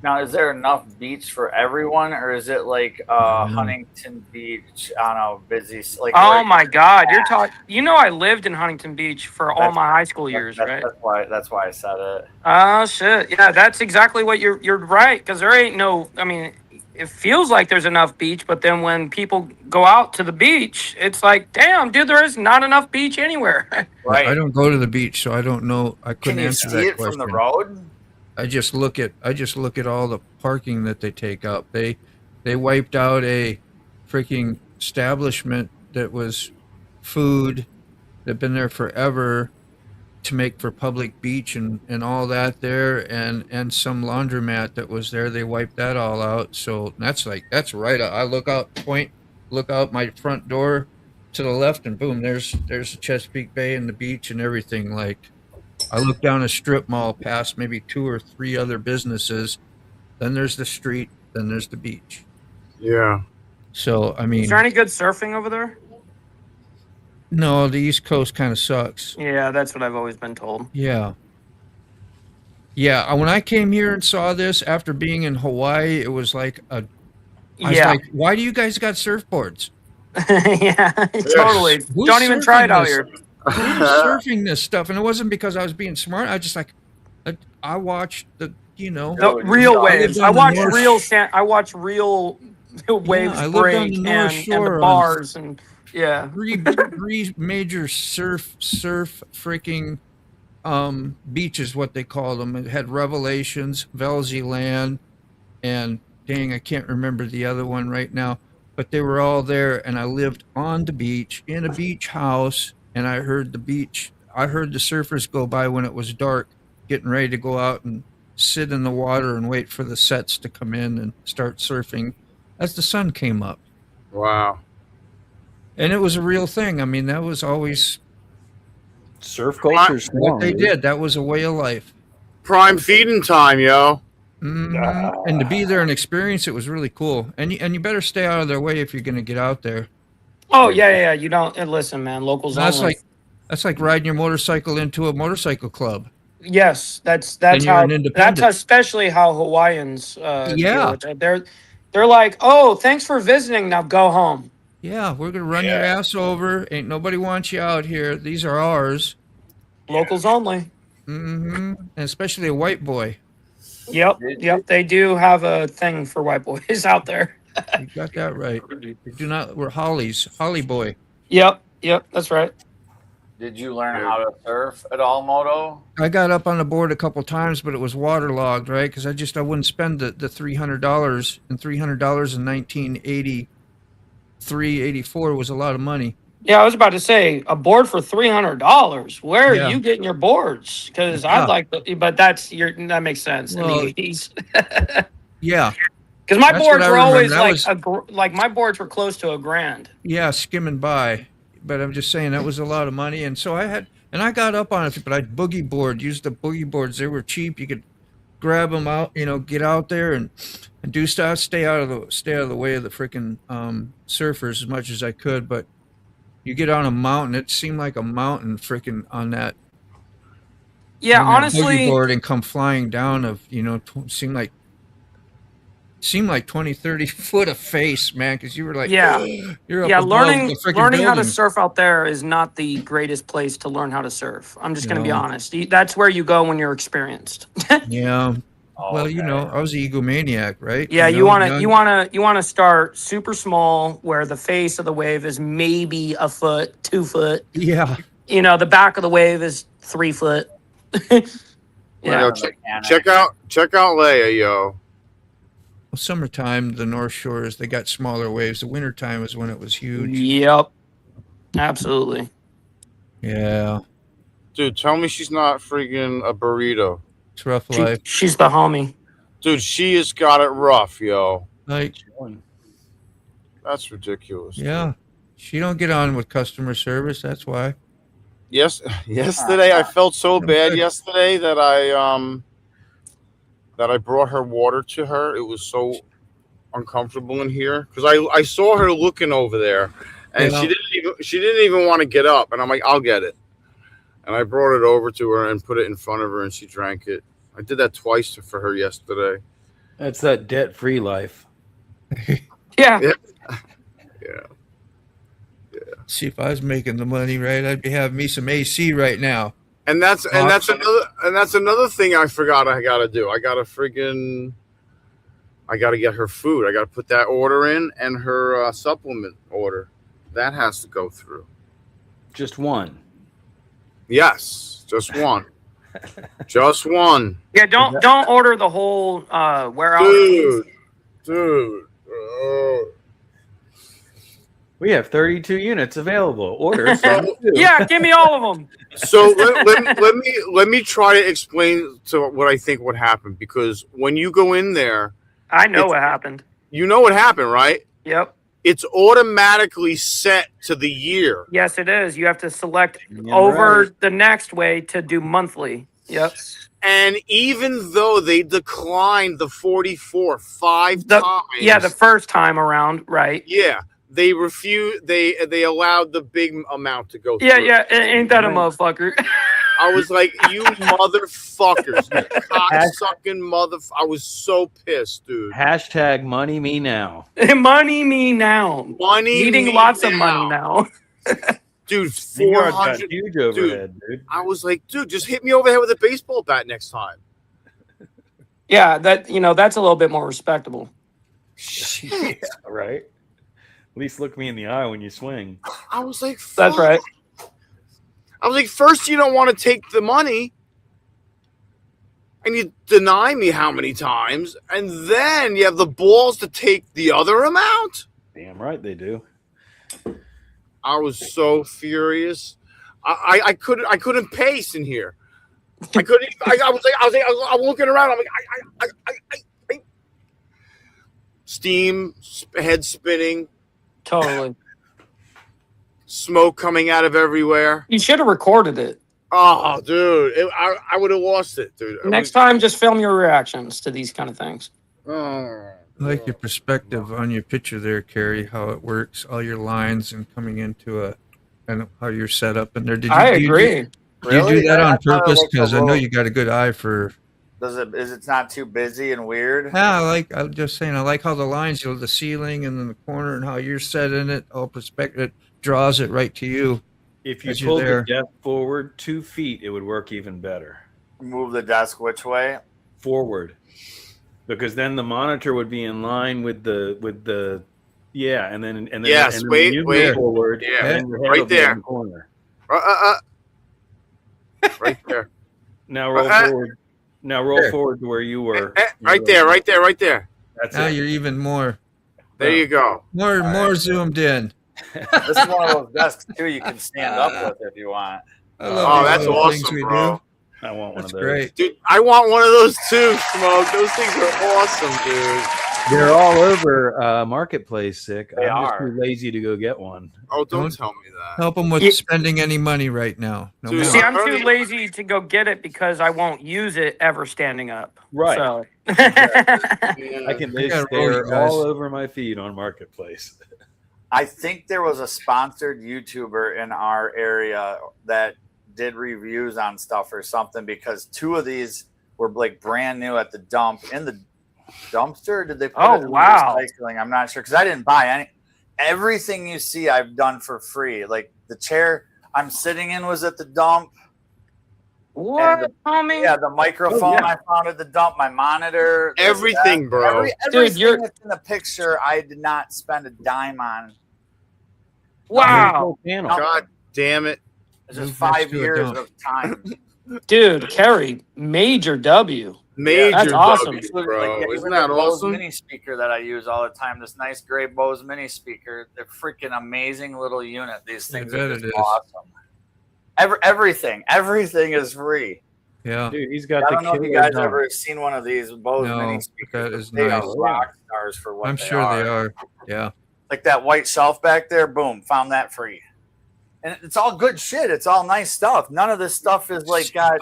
Now, is there enough beach for everyone, or is it like Huntington Beach on a busy? Oh my God, you're talking. I lived in Huntington Beach for all my high school years, right? That's why I said it. Oh shit, yeah, that's exactly what you're right. Because there ain't no. I mean, it feels like there's enough beach, but then when people go out to the beach, it's like, damn, dude, there is not enough beach anywhere. Right. I don't go to the beach, so I don't know. I couldn't answer that question. Can you see it from the road? I just look at all the parking that they take up. They wiped out a freaking establishment that was food that'd been there forever to make for public beach and all that there, and some laundromat that was there. They wiped that all out. So that's right. I look out my front door to the left, and boom, there's the Chesapeake Bay and the beach and everything. Like, I look down a strip mall past maybe 2 or 3 other businesses. Then there's the street. Then there's the beach. Yeah. So, I mean... Is there any good surfing over there? No, the East Coast kind of sucks. Yeah, that's what I've always been told. Yeah. Yeah, when I came here and saw this after being in Hawaii, it was like I was like, why do you guys got surfboards? Yeah, totally. Don't even try it out here. Who's surfing this stuff? And it wasn't because I was being smart. I just I watched the real waves. I watch real waves break and the bars and three major surf freaking beaches, what they call them. It had Revelations, Velzy Land, and dang, I can't remember the other one right now. But they were all there, and I lived on the beach in a beach house. And I heard the surfers go by when it was dark, getting ready to go out and sit in the water and wait for the sets to come in and start surfing as the sun came up. Wow. And it was a real thing. I mean, that was always surf culture. What they did. That was a way of life. Prime feeding time, yo. Mm-hmm. And to be there and experience it was really cool. And you better stay out of their way if you're going to get out there. Oh yeah. You don't listen, man. Locals only. That's like riding your motorcycle into a motorcycle club. Yes, that's Then you're how an independent. that's especially how Hawaiians Yeah. deal with it. They're like, oh, thanks for visiting. Now go home. Yeah, we're gonna run your ass over. Ain't nobody wants you out here. These are ours. Locals only. Mm-hmm. And especially a white boy. Yep. They do have a thing for white boys out there. You got that right. We do not. We're Holly boy. Yep. That's right. Did you learn how to surf at all, Moto? I got up on the board a couple times, but it was waterlogged, right? Because I wouldn't spend the $300, and $300 in 1983, 84 was a lot of money. Yeah, I was about to say a board for $300. Where are you getting your boards? Because I'd like, but that makes sense. Well, in the 80s. Yeah. Because my boards were always like my boards were close to $1,000. Yeah, skimming by. But I'm just saying that was a lot of money, and so I got up on it, but I'd boogie board, used the boogie boards. They were cheap. You could grab them out, get out there and do stuff, stay out of the way of the freaking surfers as much as I could. But you get on a mountain, it seemed like a mountain freaking on that. Yeah, on that honestly, boogie board and come flying down of seemed like 20, 30 foot of face, man, because you were like, you're up above learning the freaking how to building. surf out there is not the greatest place to learn how to surf. I'm just going to be honest. That's where you go when you're experienced. Yeah. Well, I was an egomaniac, right? Yeah, you want to start super small where the face of the wave is maybe a foot, 2 foot. Yeah. The back of the wave is 3 foot. Yeah. Check out Leia, yo. Well, summertime, the North Shores, they got smaller waves. The wintertime was when it was huge. Yep. Absolutely. Yeah. Dude, tell me she's not freaking a burrito. It's rough life. She's the homie. Dude, she has got it rough, yo. Like, that's ridiculous. Yeah. Dude. She don't get on with customer service, that's why. Yesterday I felt so bad yesterday that I brought her water to her. It was so uncomfortable in here because I saw her looking over there, and she didn't even want to get up. And I'm like, I'll get it. And I brought it over to her and put it in front of her, and she drank it. I did that twice for her yesterday. That's that debt-free life. Yeah. See, if I was making the money right, I'd be having me some AC right now. And that's another thing I forgot I gotta do. I gotta get her food. I gotta put that order in and her supplement order. That has to go through. Just one. Yes, just one. Just one. Yeah, don't order the whole warehouse. Dude. We have 32 units available. Order. Yeah, give me all of them. So let me try to explain to what I think what happened, because when you go in there, I know what happened. You know what happened, right? Yep. It's automatically set to the year. Yes, it is. You have to select over the next way to do monthly. Yep. And even though they declined the 44 5 times. Yeah, the first time around, right? Yeah. They refused. They allowed the big amount to go through. Yeah. Ain't that a motherfucker? I was like, you motherfuckers, you cocksucking motherfucker. I was so pissed, dude. Hashtag money me now. Money me now. Needing lots of money now. Dude, 400 huge overhead, dude. I was like, dude, just hit me over the head with a baseball bat next time. Yeah, that's a little bit more respectable. Shit. Yeah, right. At least look me in the eye when you swing. I was like, fuck. That's right. I was like, first you don't want to take the money, and you deny me how many times, and then you have the balls to take the other amount. Damn right they do. I was so furious. I couldn't pace in here. I couldn't. I was looking around. I'm like, I steam, head spinning. Totally. Smoke coming out of everywhere. You should have recorded it. Oh, dude. I would have lost it, dude. Next time, just film your reactions to these kind of things. Oh. I like your perspective on your picture there, Carrie, how it works, all your lines and coming into and how you're set up in there. I agree. Do you do that on purpose? Like Because I know you got a good eye for. Is it not too busy and weird? Yeah, I'm just saying, I like how the lines, the ceiling and then the corner and how you're set in it, all perspective, it draws it right to you. If you pulled the desk forward 2 feet, it would work even better. Move the desk which way? Forward. Because then the monitor would be in line with the yeah, and then yes, and then wait forward, yeah, and then right there in the corner. Right there. Now roll forward. Now roll forward to where you were. Right there. That's now it. you're even more. There you go. More zoomed in. This is one of those desks too you can stand up with if you want. Oh, that's awesome, bro. I want one of those. Great. Dude, I want one of those too, Smoke. Those things are awesome, dude. They're all over Marketplace, Sick. They I'm just are. too lazy to go get one. Oh, don't tell me that. Help them with spending any money right now. No Dude, more. See, I'm too lazy to go get it because I won't use it ever standing up. Right. So. I can they're all over my feed on Marketplace. I think there was a sponsored YouTuber in our area that did reviews on stuff or something, because 2 of these were like brand new at the dump in the dumpster. Did they put it in recycling? I'm not sure, because I didn't buy any. Everything you see I've done for free. Like the chair I'm sitting in was at the dump. What, homie? Yeah, the microphone I found at the dump, my monitor, everything, bro. Everything that's in the picture I did not spend a dime on. Wow. God damn it. It's just 5 years of time. Dude, Kerry, major W. That's awesome, bro. Like, Isn't that Bose awesome? mini speaker that I use all the time. This nice gray Bose mini speaker. They're freaking amazing little unit. These things are just awesome. Everything is free. Yeah, dude, he's got. I don't know if you guys ever seen one of these Bose mini speakers. That is they nice. are rock stars for what I'm they sure are. they are. Yeah, like that white shelf back there. Boom, found that free. And it's all good shit. It's all nice stuff. None of this stuff is like got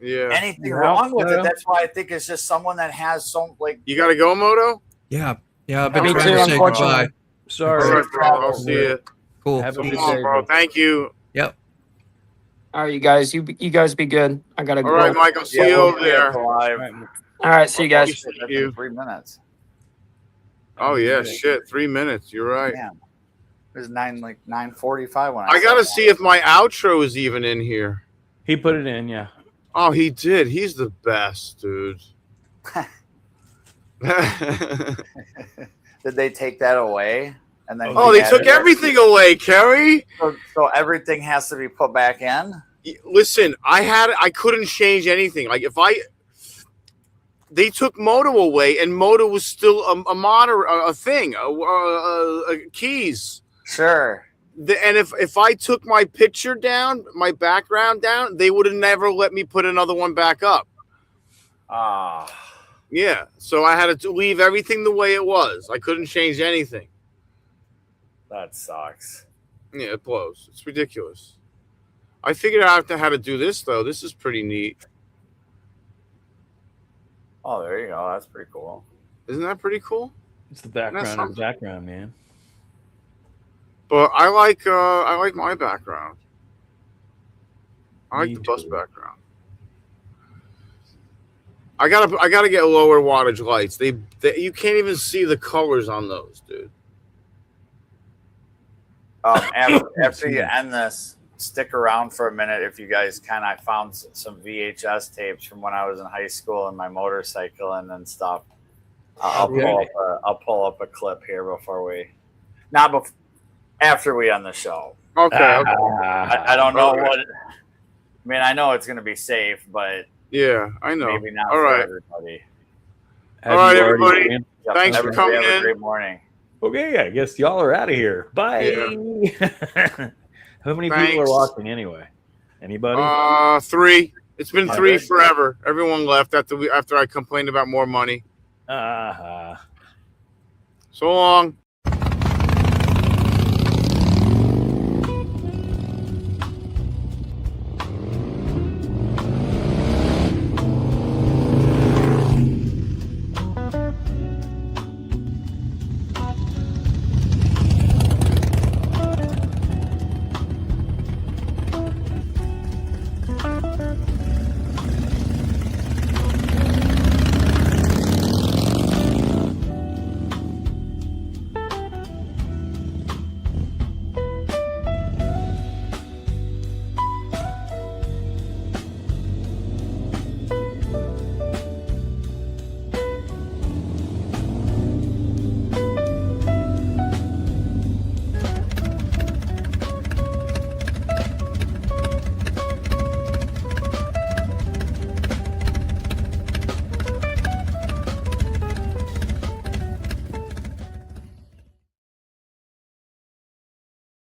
anything wrong with it. That's why I think it's just someone that has some like. You got to go, Moto? Yeah. I've been Me trying too, to say goodbye. Sorry. All right, bro. I'll see you. Cool. Have a good Come on, day, bro. Thank you. Yep. All right, you guys. You guys be good. I gotta go. All right, Mike. I'll see you over there. All right, see you guys. Thank you. 3 minutes. Oh yeah, shit. 3 minutes. You're right. Damn. It was 9:45 when I gotta see if my outro is even in here. He put it in, yeah. Oh, he did. He's the best, dude. Did they take that away? And then they took everything away, Kerry. So everything has to be put back in. Listen, I couldn't change anything. Like they took Moto away, and Moto was still a thing, keys. Sure. And if I took my picture down, my background down, they would have never let me put another one back up. Yeah. So I had to leave everything the way it was. I couldn't change anything. That sucks. Yeah, it blows. It's ridiculous. I figured out how to do this, though. This is pretty neat. Oh, there you go. That's pretty cool. Isn't that pretty cool? It's the background of the background, man. But I like my background. I like the bus background. I gotta get lower wattage lights. They you can't even see the colors on those, dude. After you end this, stick around for a minute if you guys can. I found some VHS tapes from when I was in high school and my motorcycle and stuff. I'll pull up a clip here before we, after we end the show. Okay. I don't know what. I mean, I know it's going to be safe, but yeah, I know. Maybe not all for right. everybody. All right, everybody. Yep, Thanks for coming in. Have a great morning. Okay, I guess y'all are out of here. Bye. Yeah. How many people are watching anyway? Anybody? 3. It's been 3 forever. Everyone left after I complained about more money. So long.